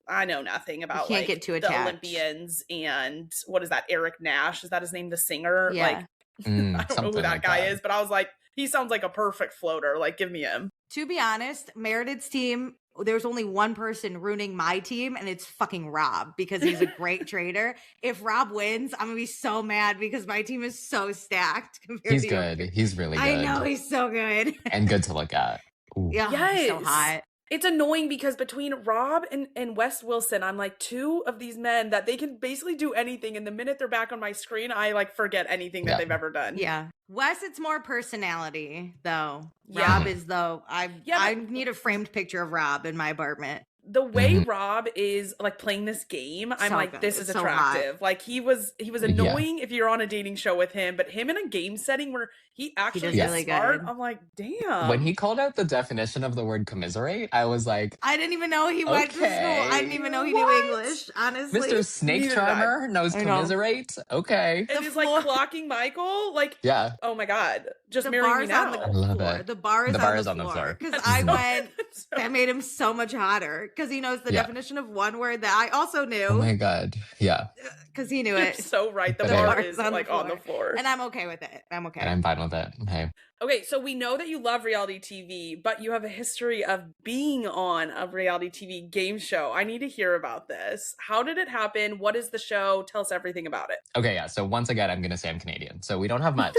I know nothing about like get too the Olympians and what is that? Eric Nash, is that his name? The singer? Yeah. Like I don't know who that guy is, but I was like, he sounds like a perfect floater. Like, give me him. To be honest, Meredith's team, there's only one person ruining my team, and it's fucking Rob, because he's a great trader. If Rob wins, I'm gonna be so mad, because my team is so stacked compared He's to good. He's really good. I know, he's so good. And good to look at. Ooh. Yeah, he's so hot. It's annoying because between Rob and Wes Wilson, I'm like 2 of these men that they can basically do anything. And the minute they're back on my screen, I like forget anything that they've ever done. Yeah. Wes, it's more personality though. Rob is though. I need a framed picture of Rob in my apartment. The way Rob is like playing this game, I'm like, good. This is attractive. So like he was annoying if you're on a dating show with him, but him in a game setting where he actually is really smart, I'm like, damn. When he called out the definition of the word commiserate, I was like, I didn't even know he went to school. I didn't even know he knew English, honestly. Mr. Snake Charmer knows commiserate? Okay. And he's like clocking Michael, like, oh my God, just marry me now. I love it. The bar is on the floor. Because I went, that made him so much hotter. because he knows the Yeah. definition of one word that I also knew. Oh my God. Yeah. Because he knew You're it. so right. The Okay. bar Bar is is on the like on the floor. And I'm okay with it. I'm okay. And I'm fine with it. Okay. Okay, so we know that you love reality TV, but you have a history of being on a reality TV game show. I need to hear about this. How did it happen? What is the show? Tell us everything about it. Okay, yeah. So once again, I'm gonna say I'm Canadian. So we don't have much.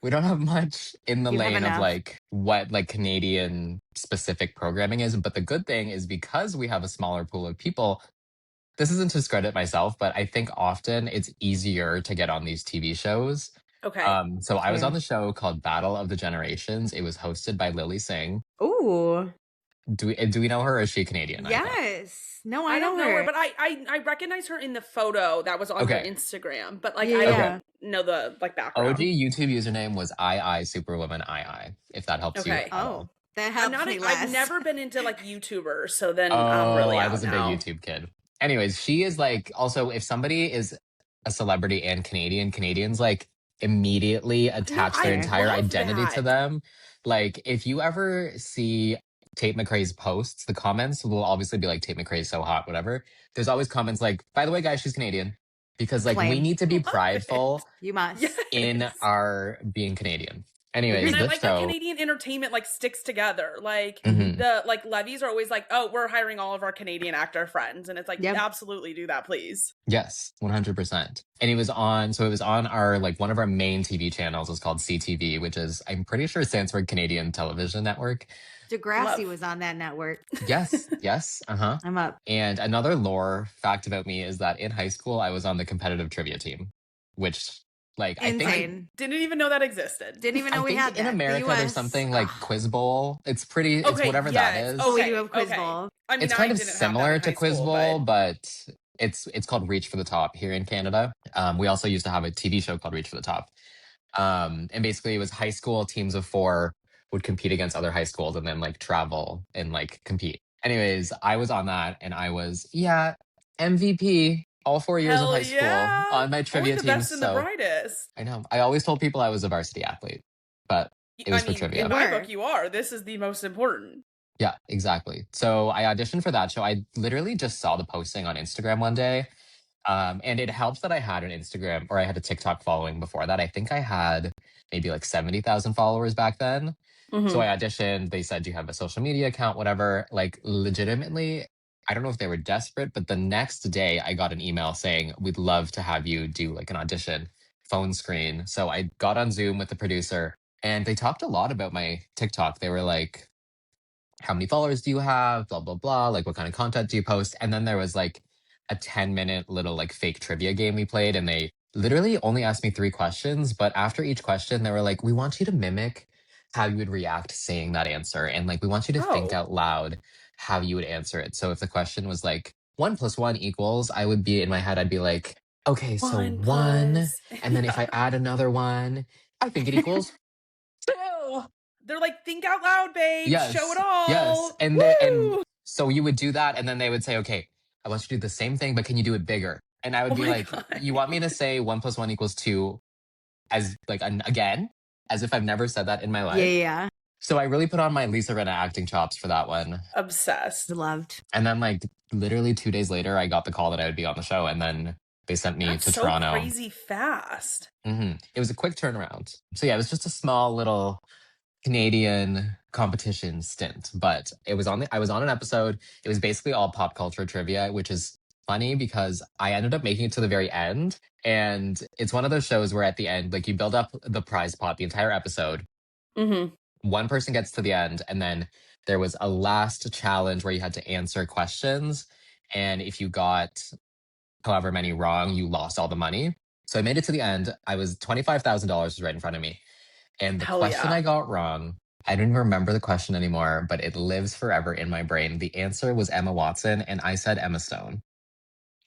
We don't have much in the You have lane of enough. like what like Canadian specific programming is. But the good thing is because we have a smaller pool of people, this isn't to discredit myself, but I think often it's easier to get on these TV shows. Okay. So I was Fair. on the show called Battle of the Generations. It was hosted by Lily Singh. Ooh. Do we know her or is she Canadian? Yes. No, I don't know her, her. but I recognize her in the photo that was on Okay. your Instagram, but like Yeah. I Okay. don't know the like background. OG YouTube username was II Superwoman II, if that helps you. Okay. at all. Oh, that helps me less. I've never been into like YouTubers, so then Oh, I'm really I out was a now. big YouTube kid. Anyways, she is like also if somebody is a celebrity and Canadians like immediately attach their I entire love identity to that. them. Like if you ever see Tate McRae's posts, the comments will obviously be like Tate McRae's so hot, whatever. There's always comments like, by the way, guys, she's Canadian. Because like we Claim. need to be Love prideful You must. Yes. in our being Canadian. Anyways, And I this like show. that Canadian entertainment like sticks together. Like Mhm. the like levies are always like, oh, we're hiring all of our Canadian actor friends, and it's like, Yep. absolutely do that, please. Yes, 100%. And it was on our, like, one of our main TV channels is called CTV, which is, I'm pretty sure stands for Canadian Television Network. Degrassi Love. was on that network. Yes, yes, uh-huh. I'm up. And another lore fact about me is that in high school, I was on the competitive trivia team, which, like, I think Insane. Didn't even know that existed. Didn't even know I we think had that. in The America there's US something like Quiz Bowl. It's pretty, it's Okay, whatever that yes. is. Oh, we Okay, do have Quiz okay. Bowl. I mean, It's I kind of didn't have similar that in to high Quiz school, Bowl, but it's called Reach for the Top here in Canada. We also used to have a TV show called Reach for the Top. And basically it was high school teams of 4 would compete against other high schools and then like travel and like compete. Anyways, I was on that and I was, MVP all 4 years Hell of high school yeah. on my trivia Only the team. best and the So brightest. I know. I always told people I was a varsity athlete, but it was I for mean, trivia. in my Were. book, you are. This is the most important. Yeah, exactly. So I auditioned for that show. I literally just saw the posting on Instagram one day. And it helps that I had an Instagram or I had a TikTok following before that. I think I had maybe like 70,000 followers back then. So I auditioned. They said, do you have a social media account? Whatever. Like legitimately, I don't know if they were desperate, but the next day I got an email saying, we'd love to have you do like an audition phone screen. So I got on Zoom with the producer and they talked a lot about my TikTok. They were like, how many followers do you have? Blah, blah, blah. Like, what kind of content do you post? And then there was like a 10-minute little like fake trivia game we played. And they literally only asked me 3 questions. But after each question, they were like, we want you to mimic how you would react saying that answer. And like, we want you to think Oh. out loud how you would answer it. So if the question was like 1 + 1 equals, I would be in my head, I'd be like, okay, so 1. plus- And then if I add another 1, I think it equals 2. They're like, think out loud, babe. Yes, Show it all. yes. And Woo! so you would do that, and then they would say, okay, I want you to do the same thing, but can you do it bigger? And I would Oh be my like, God. you want me to say 1 + 1 = 2 as like again, as if I've never said that in my life. Yeah. So I really put on my Lisa Rinna acting chops for that one. Obsessed. Loved. And then like literally 2 days later, I got the call that I would be on the show, and then they sent me That's to so Toronto. crazy fast. It was a quick turnaround. So yeah, it was just a small little Canadian competition stint, but I was on an episode. It was basically all pop culture trivia, which is funny because I ended up making it to the very end. And it's one of those shows where at the end, like you build up the prize pot, the entire episode. One person gets to the end, and then there was a last challenge where you had to answer questions. And if you got however many wrong, you lost all the money. So I made it to the end. I was $25,000 was right in front of me. And the Hell question yeah. I got wrong, I don't even remember the question anymore, but it lives forever in my brain. The answer was Emma Watson, and I said Emma Stone.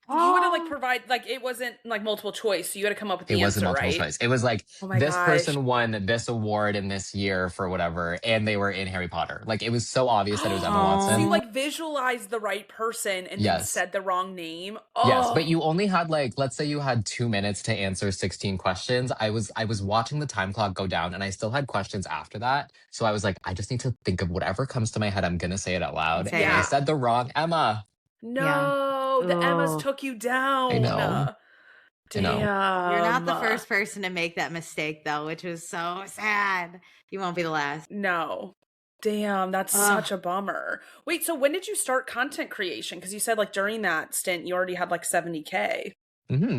You would have like provide like it wasn't like multiple choice, so you had to come up with the It wasn't answer, multiple right? choice. It was like Oh my this gosh. person won this award in this year for whatever, and they were in Harry Potter. Like it was so obvious that it was Emma So you Watson. like visualized the right person and then Yes. said the wrong name. Yes, but Oh, you only had like, let's say you had 2 minutes to answer 16 questions. I was watching the time clock go down and I still had questions after that. So I was like, I just need to think of whatever comes to my head. I'm gonna say it out loud. Say And I it. said the wrong Emma. no, the Emmas Ugh. took you down. I know. I know. Damn. You're not the first person to make that mistake, though, which was so sad. You won't be the last. No. Damn, that's such a bummer. Wait, so when did you start content creation? Because you said like during that stint, you already had like 70K.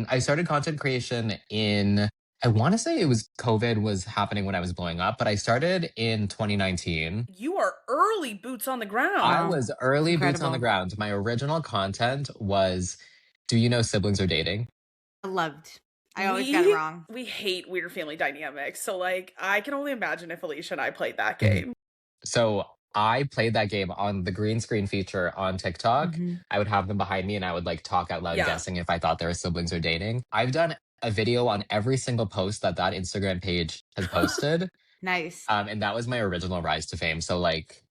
I started content creation in, I want to say it was COVID was happening when I was blowing up, but I started in 2019. You are early boots on the ground. I was early boots on the Incredible. ground. My original content was, do you know siblings are dating? I loved. I always got it wrong. We hate weird family dynamics. So like I can only imagine if Alicia and I played that Mhm. game. So I played that game on the green screen feature on TikTok. I would have them behind me and I would like talk out loud Yeah. guessing if I thought their siblings are dating. I've done a video on every single post that Instagram page has posted. Nice. And that was my original rise to fame. So like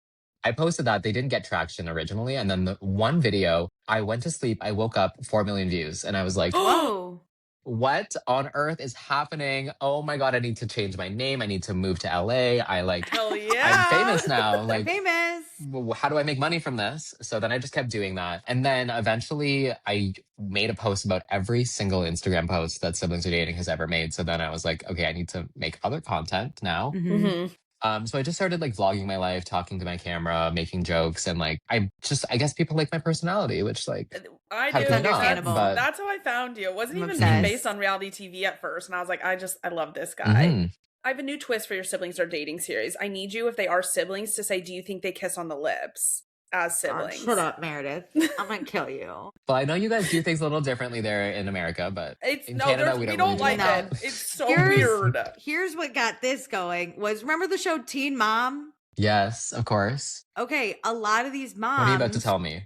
I posted that. They didn't get traction originally. And then the one video, I went to sleep. I woke up 4 million views. And I was like, Whoa. what on earth is happening? Oh my God, I need to change my name. I need to move to LA. Hell yeah. I'm famous now. I'm Like, famous. how do I make money from this? So then I just kept doing that. And then eventually I made a post about every single Instagram post that Siblings Are Dating has ever made. So then I was like, okay, I need to make other content now. Mm-hmm. So I just started like vlogging my life, talking to my camera, making jokes. And like, I guess people like my personality, which like, I how do. could not? Understandable. But That's how I found you. It wasn't I'm even obsessed. based on reality TV at first. And I was like, I love this guy. Mhm. I have a new twist for your Siblings Are Dating series. I need you, if they are siblings, to say, do you think they kiss on the lips as Oh, siblings? shut up, Meredith. I'm gonna kill you. Well, I know you guys do things a little differently there in America, but It's in no, Canada, we we don't really like do that. it. It's so Here's- weird. Here's what got this going was, remember the show Teen Mom? Yes, of course. Okay, a lot of these moms, What are you about to tell me?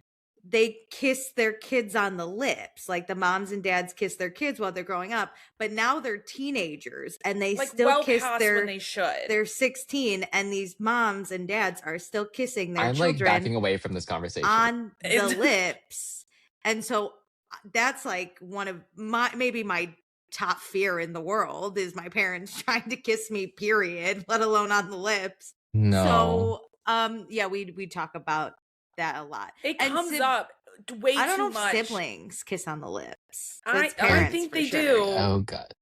they kiss their kids on the lips. Like the moms and dads kiss their kids while they're growing up, but now they're teenagers and they Like still well kiss past their when they should. they're 16, and these moms and dads are still kissing their I'm like children backing away from this conversation. on the It's- lips. And so that's like one of my top fear in the world is my parents trying to kiss me, period, let alone on the lips. No. So yeah, we talk about that a lot. It and comes up way I don't too know if much. siblings kiss on the lips. I That's parents think for they sure. do. Oh God.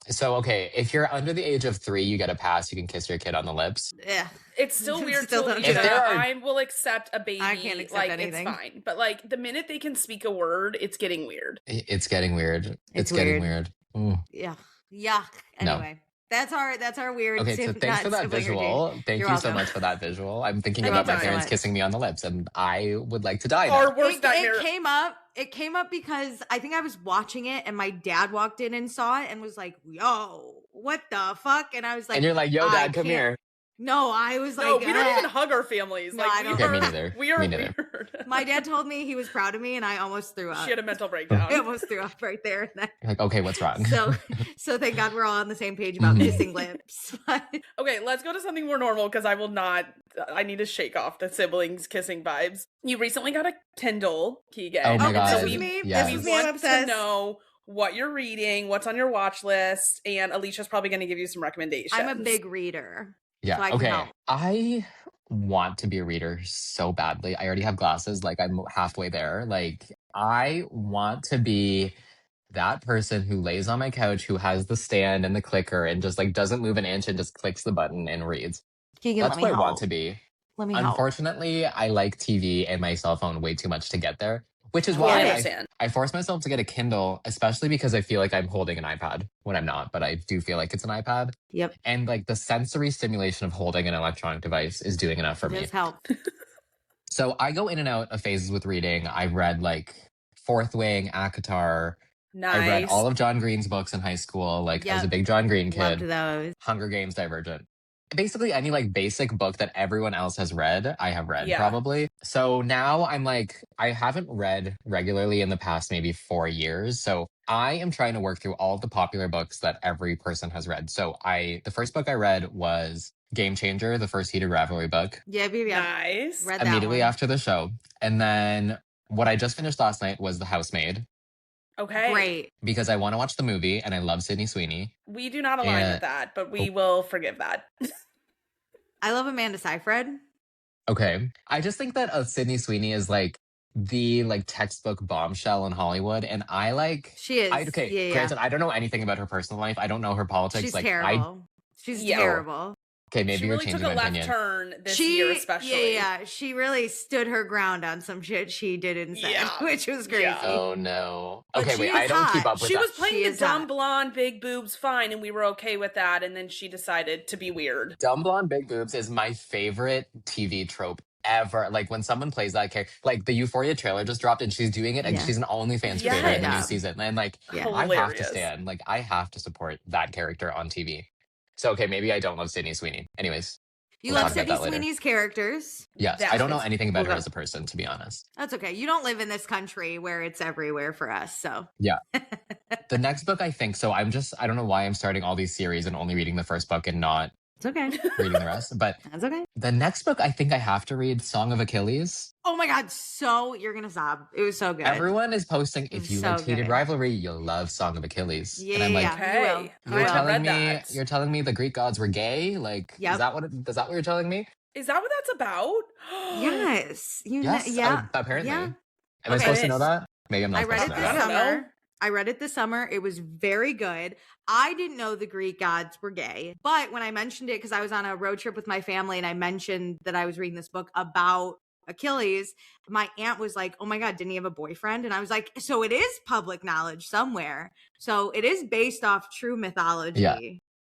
So okay, if you're under the age of 3, you get a pass. You can kiss your kid on the lips. Yeah. It's still weird Still to don't Alicia. do that. I will accept a baby. I can't accept like, anything. It's fine. But like the minute they can speak a word, it's getting weird. It's getting weird. It's getting weird. weird. Yeah. Yuck. No. Anyway. That's our weird. Okay, so thanks for that visual. Thank You're you so welcome. much for that visual. I'm thinking You're about my welcome so parents much. kissing me on the lips, and I would like to die now. Our worst nightmare. It came up because I think I was watching it and my dad walked in and saw it and was like, "Yo, what the fuck?" And I was like, And you're like, yo, I Dad, come can't- here. No, I was No, like, we don't even "Ugh." hug our families. No, like, I don't. Yeah, me neither. We are Me neither. weird. My dad told me he was proud of me and I almost threw up. She had a mental breakdown. I almost threw up right there. And You're like, okay, what's wrong? so thank God we're all on the same page about Mhm. kissing lips. Okay, let's go to something more normal because I will not. I need to shake off the siblings kissing vibes. You recently got a Kindle, Keagan. Oh my God. This is me. Yes. This We is me. I'm want to obsessed. know what you're reading, what's on your watch list, and Alicia's probably going to give you some recommendations. I'm a big reader. Yeah. So I can okay. help. I want to be a reader so badly. I already have glasses. Like I'm halfway there. Like I want to be that person who lays on my couch, who has the stand and the clicker and just like doesn't move an inch and just clicks the button and reads. Keagan, That's let me what I help. want to be. Let me help. Unfortunately, I like TV and my cell phone way too much to get there, which is I why understand. I force myself to get a Kindle, especially because I feel like I'm holding an iPad when I'm not, but I do feel like it's an iPad. Yep. And like the sensory stimulation of holding an electronic device is doing enough for me. Does help. So I go in and out of phases with reading. I've read like Fourth Wing, ACOTAR. Nice. I read all of John Green's books in high school. Like I was a Yep. big John Green Loved kid. those. Hunger Games, Divergent. basically any like basic book that everyone else has read, I have read Yeah. probably. So now I'm like, I haven't read regularly in the past maybe 4 years. So I am trying to work through all the popular books that every person has read. So the first book I read was Game Changer, the first heated rivalry book, Yeah, baby. Nice. Read that immediately one. after the show. And then what I just finished last night was The Housemaid Okay. Great. because I want to watch the movie and I love Sydney Sweeney. We do not align And- with that, but we will forgive that. I love Amanda Seyfried. Okay. I just think that Sydney Sweeney is like the like textbook bombshell in Hollywood. And I like She is. okay, yeah. granted, I don't know anything about her personal life. I don't know her politics. She's like terrible. She's Yeah. terrible. okay, maybe She you're really took changing a my left opinion. turn this year, especially. Yeah. She really stood her ground on some shit she didn't say, Yeah. which was crazy. Yeah. Oh no. But Okay, she wait, is I don't keep hot. up with She that. was playing She the is dumb hot. blonde, big boobs, fine, and we were okay with that. And then she decided to be weird. Dumb blonde big boobs is my favorite TV trope ever. Like when someone plays that character, like the Euphoria trailer just dropped and she's doing it and Yeah. she's an OnlyFans Yes. creator in the Yeah. new season. And like Yeah. I have to Hilarious. stand. Like I have to support that character on TV. So okay, maybe I don't love Sydney Sweeney. Anyways, You We'll love talk about Sydney that later. Sweeney's characters. yes, That's I don't know good. anything about We'll her go. as a person, to be honest. That's okay. You don't live in this country where it's everywhere for us. So The next book, I think so. I don't know why I'm starting all these series and only reading the first book and not it's okay. reading the rest. But That's okay. the next book, I think I have to read Song of Achilles. Oh my God. So you're going to sob. It was so good. Everyone is posting, if you So like Heated good. Rivalry, you'll love Song of Achilles. Yeah, and I'm like, yeah. Okay. You will. I You you're will. haven't telling read me that. you're telling me the Greek gods were gay? Like, Yep. is that what you're telling me? Is that what that's about? Yes. Yes, yeah. apparently. Yeah. Am I Okay. supposed to know that? Maybe I'm not I read it supposed this to know I that. don't know. summer. I read it this summer. It was very good. I didn't know the Greek gods were gay, but when I mentioned it, because I was on a road trip with my family and I mentioned that I was reading this book about Achilles, my aunt was like, "Oh my God, didn't he have a boyfriend?" And I was like, "So it is public knowledge somewhere. So it is based off true mythology." Yeah.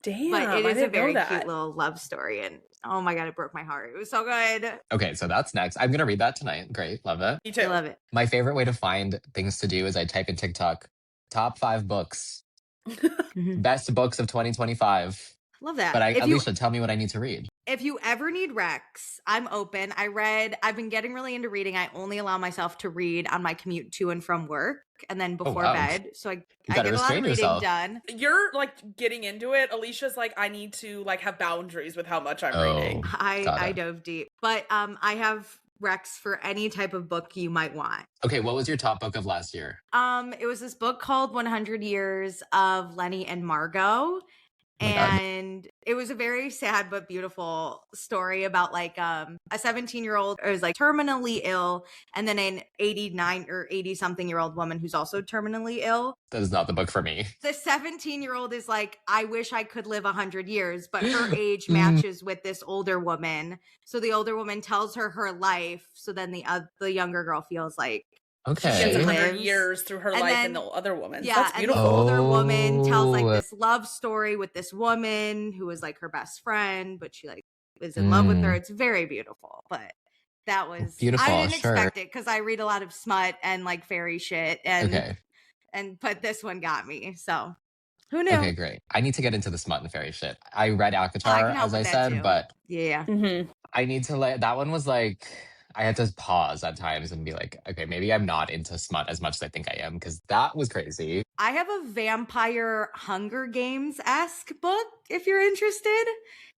Damn, But it I is a didn't know very that. cute little love story. And oh my God, it broke my heart. It was so good. Okay, so that's next. I'm gonna read that tonight. Great, love it. Me I too. love it. My favorite way to find things to do is I type in TikTok, top 5 books, Mhm. best books of 2025. Love that. But If you- Alicia, tell me what I need to read. If you ever need Rex, I'm open. I've been getting really into reading. I only allow myself to read on my commute to and from work and then before wow. bed. So I gotta get a lot of restrain reading yourself. done. You're like getting into it. Alicia's like, I need to like have boundaries with how much I'm Oh. reading. Got I it. dove deep. But I have Rex for any type of book you might want. Okay, what was your top book of last year? It was this book called 100 Years of Lenny and Margot. Oh my God. And it was a very sad but beautiful story about like a 17-year-old who's like terminally ill, and then an 89 or 80 something year old woman who's also terminally ill. That is not the book for me. The 17-year-old is like, I wish I could live 100 years, but her age matches with this older woman. So the older woman tells her life. So then the younger girl feels like, She Okay. gets She 100 lives. years through her And life then- and the other woman. yeah, That's and the beautiful. older woman tells like Oh. this love story with this woman who was like her best friend, but she like is in love with her. It's very beautiful, but that was Beautiful, I didn't sure. expect it because I read a lot of smut and like fairy shit, and Okay. but this one got me. So who knew? Okay, great. I need to get into the smut and fairy shit. I read I Akatar, can help as I with that said, too. but Yeah, Mm-hmm. I need to that one was like, I had to pause at times and be like, okay, maybe I'm not into smut as much as I think I am, because that was crazy. I have a vampire Hunger Games-esque book if you're interested.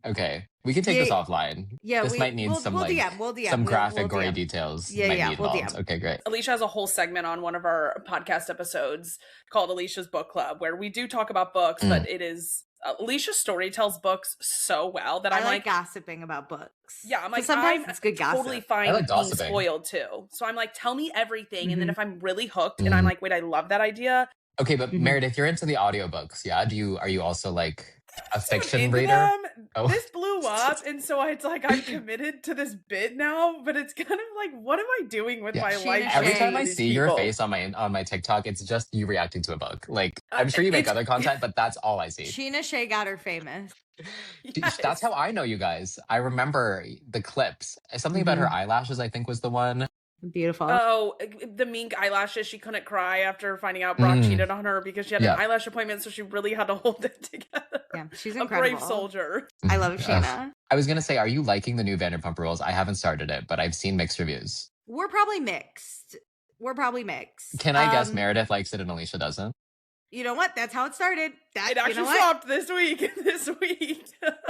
Okay, we can take this Yeah, offline. Yeah, This might need we'll some we'll like DM, we'll DM, some we'll graphic, gory DM. details Yeah, might yeah, be we'll involved. DM. Okay, great. Alicia has a whole segment on one of our podcast episodes called Alicia's Book Club, where we do talk about books, but it is Alicia story tells books so well that I I'm like gossiping about books. yeah, I'm 'Cause like, sometimes I'm it's good gossip. totally fine I like with being gossiping. spoiled too. So I'm like, tell me everything, and then Mhm. if I'm really hooked and I'm like, wait, I love that idea. Okay, but Mhm. Meredith, you're into the audiobooks, yeah? Are you also like a I'm fiction into reader? them. Oh. This blew up, and so it's like I'm committed to this bit now. But it's kind of like, what am I doing with Yeah. my Sheena life? Every Shea. time I with these see your people? face on my TikTok, it's just you reacting to a book. Like I'm sure you make it's- other content, but that's all I see. Sheena Shea got her famous. Dude, Yes. That's how I know you guys. I remember the clips. Something about her eyelashes, I think, was the one. Beautiful. Oh, the mink eyelashes. She couldn't cry after finding out Brock cheated on her because she had an eyelash appointment, so she really had to hold it together. Yeah, she's a incredible. brave soldier. I love Shayna. I was gonna say, are you liking the new Vanderpump Rules? I haven't started it, but I've seen mixed reviews. We're probably mixed. Can I guess Meredith likes it and Alicia doesn't? You know what? That's how it started. It actually swapped this week.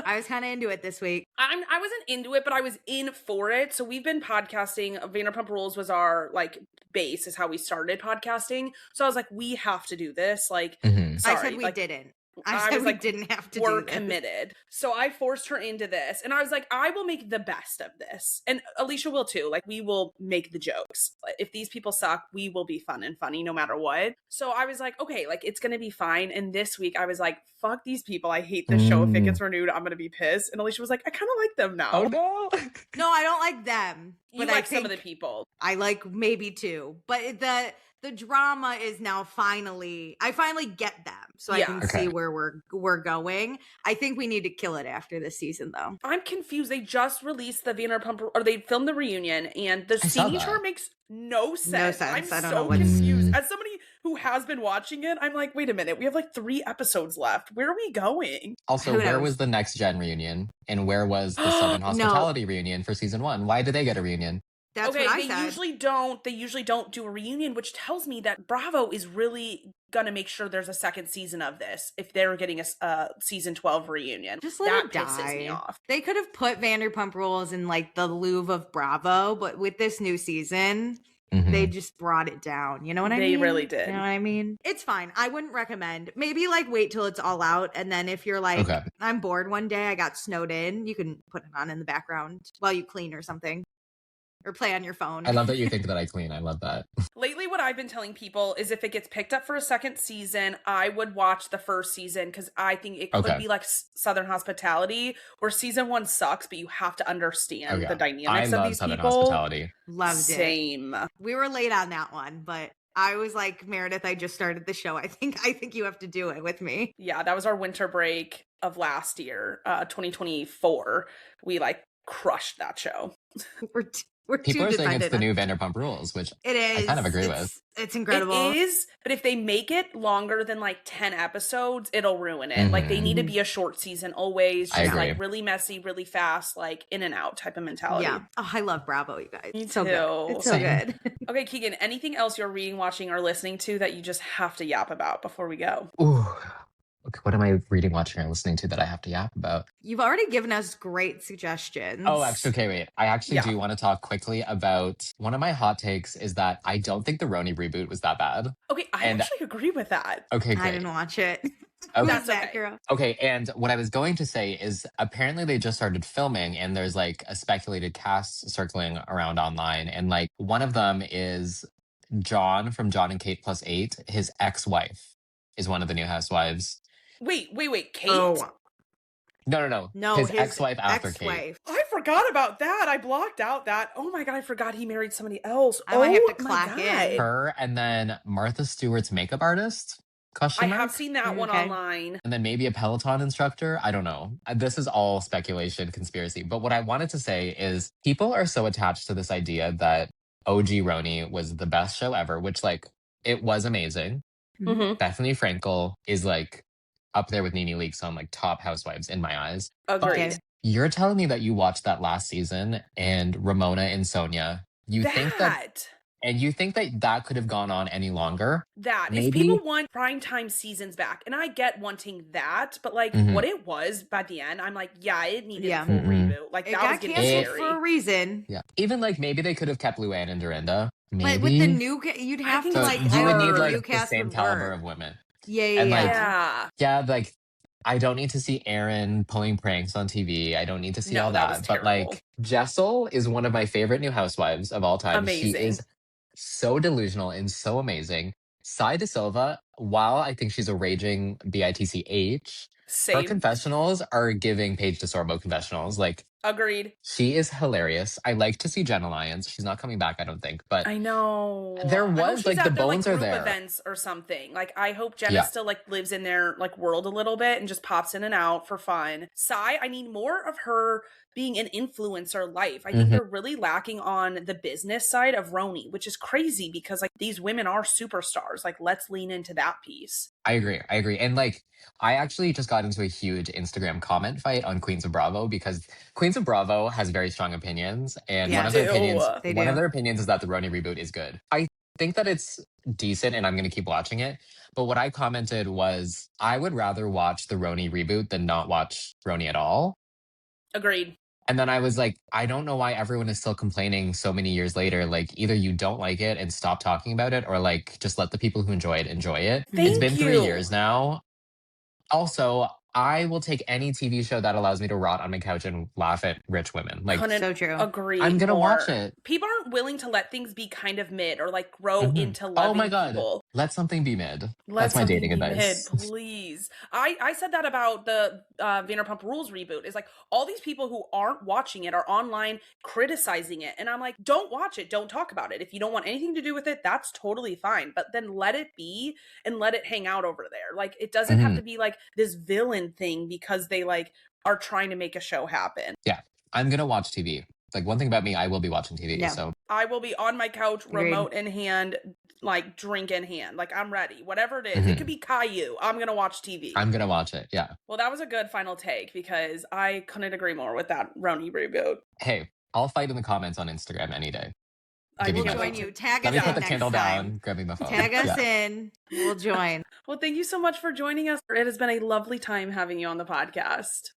I was kind of into it this week. I wasn't into it, but I was in for it. So we've been podcasting. Vanderpump Rules was our like base, is how we started podcasting. So I was like, we have to do this. Like, sorry, I said we didn't. I said we didn't have to do this. We're committed. So I forced her into this. And I was like, I will make the best of this. And Alicia will too. Like, we will make the jokes. If these people suck, we will be fun and funny no matter what. So I was like, okay, like, it's going to be fine. And this week I was like, fuck these people. I hate this show. If it gets renewed, I'm going to be pissed. And Alicia was like, I kind of like them now. Oh, no. No, I don't like them. You like some of the people. I like maybe two. But the drama is now I finally get them, so I can see where we're going. I think we need to kill it after this season, though. I'm confused. They just released the Vanderpump, or they filmed the reunion, and the seating chart makes no sense. I'm so confused. As somebody who has been watching it, I'm like, wait a minute, we have like 3 episodes left. Where are we going? Also, where was the Next Gen reunion, and where was the Southern Hospitality reunion for season 1? Why did they get a reunion? That's what I said. They usually don't do a reunion, which tells me that Bravo is really gonna make sure there's a second season of this if they're getting a season 12 reunion. Just let it die. Pisses me off. They could have put Vanderpump Rules in like the Louvre of Bravo, but with this new season, they just brought it down. You know what I mean? They really did. You know what I mean? It's fine. I wouldn't recommend. Maybe like wait till it's all out, and then if you're like, I'm bored one day, I got snowed in, you can put it on in the background while you clean or something. Or play on your phone. I love that you think that I clean. I love that. Lately, what I've been telling people is if it gets picked up for a second season, I would watch the first season because I think it could be like Southern Hospitality, where season 1 sucks, but you have to understand the dynamics of these Southern people. Hospitality. Loved it. Same. We were late on that one, but I was like, Meredith, I just started the show. I think you have to do it with me. Yeah, that was our winter break of last year, 2024. We like crushed that show. People are saying it's the new Vanderpump Rules, which it is. I kind of agree with. It's incredible. It is, but if they make it longer than like 10 episodes, it'll ruin it. Like they need to be a short season always, just like really messy, really fast, like in and out type of mentality. Yeah. Oh, I love Bravo, you guys. Me so too. good. It's so good. Okay, Keagan, anything else you're reading, watching, or listening to that you just have to yap about before we go? Ooh. Okay, what am I reading, watching, or listening to that I have to yap about? You've already given us great suggestions. Oh, actually, okay, wait. I actually do want to talk quickly about one of my hot takes is that I don't think the Roni reboot was that bad. Okay, I actually agree with that. Okay, great. I didn't watch it. Okay. That's okay. Okay, and what I was going to say is apparently they just started filming and there's like a speculated cast circling around online. And like one of them is John from John and Kate Plus 8. His ex-wife is one of the new housewives. Wait, Kate? Oh. No, his ex-wife after Kate. I forgot about that. I blocked out that. Oh my God, I forgot he married somebody else. I might have to clock in. Her and then Martha Stewart's makeup artist? I have seen that one online. And then maybe a Peloton instructor. I don't know. This is all speculation, conspiracy. But what I wanted to say is people are so attached to this idea that OG Roni was the best show ever, which like it was amazing. Bethany Frankel is like up there with Nene Leakes on like top housewives in my eyes. Agreed. But you're telling me that you watched that last season and Ramona and Sonia, you think that could have gone on any longer? If people want primetime seasons back, and I get wanting that, but like what it was by the end, I'm like, it needed a full reboot. Like that was getting scary for a reason. Yeah. Even like maybe they could have kept Luann and Dorinda. Maybe. But with the new, you'd have to like, you would need like the same caliber of women. Yeah. Like I don't need to see Erin pulling pranks on TV. I don't need to see all that. But like Jessel is one of my favorite new housewives of all time. Amazing. She is so delusional and so amazing. Sai De Silva, while I think she's a raging bitch, her confessionals are giving Paige DeSorbo confessionals. Like Agreed. She is hilarious. I like to see Jenna Lyons. She's not coming back, I don't think, but I know. there I hope was she's like the at their, bones like, are group there. events or something. Like, I hope Jenna Yeah. still like lives in their like world a little bit and just pops in and out for fun. Sai, I need more of her being an influencer life. I think they're really lacking on the business side of Roni, which is crazy because like these women are superstars. Like, let's lean into that piece. I agree. And like, I actually just got into a huge Instagram comment fight on Queens of Bravo because Queens of Bravo has very strong opinions. And Yeah, one of they their opinions, They one of do. their opinions is that the Roni reboot is good. I think that it's decent and I'm going to keep watching it. But what I commented was, I would rather watch the Roni reboot than not watch Roni at all. Agreed. And then I was like, I don't know why everyone is still complaining so many years later. Like, either you don't like it and stop talking about it, or like, just let the people who enjoy it enjoy it. It's been 3 years now. Also, I will take any TV show that allows me to rot on my couch and laugh at rich women. Like, So true. Agree. I'm gonna watch it. People aren't willing to let things be kind of mid or like grow into loving oh my God. people. Let something be mid. Let That's my something dating be advice. mid, please. I said that about the Vanderpump Rules reboot. Is like all these people who aren't watching it are online criticizing it, and I'm like, don't watch it, don't talk about it. If you don't want anything to do with it, that's totally fine. But then let it be and let it hang out over there. Like, it doesn't have to be like this villain thing because they like are trying to make a show happen. Yeah, I'm gonna watch TV. Like, one thing about me, I will be watching TV. Yeah. So I will be on my couch, remote in hand, like drink in hand. Like, I'm ready. Whatever it is. It could be Caillou. I'm going to watch TV. I'm going to watch it. Yeah. Well, that was a good final take because I couldn't agree more with that Roni reboot. Hey, I'll fight in the comments on Instagram any day. I will my join vote. you. Tag Let us me in put the next candle time. down, grabbing my phone. Tag us in. We'll join. Well, thank you so much for joining us. It has been a lovely time having you on the podcast.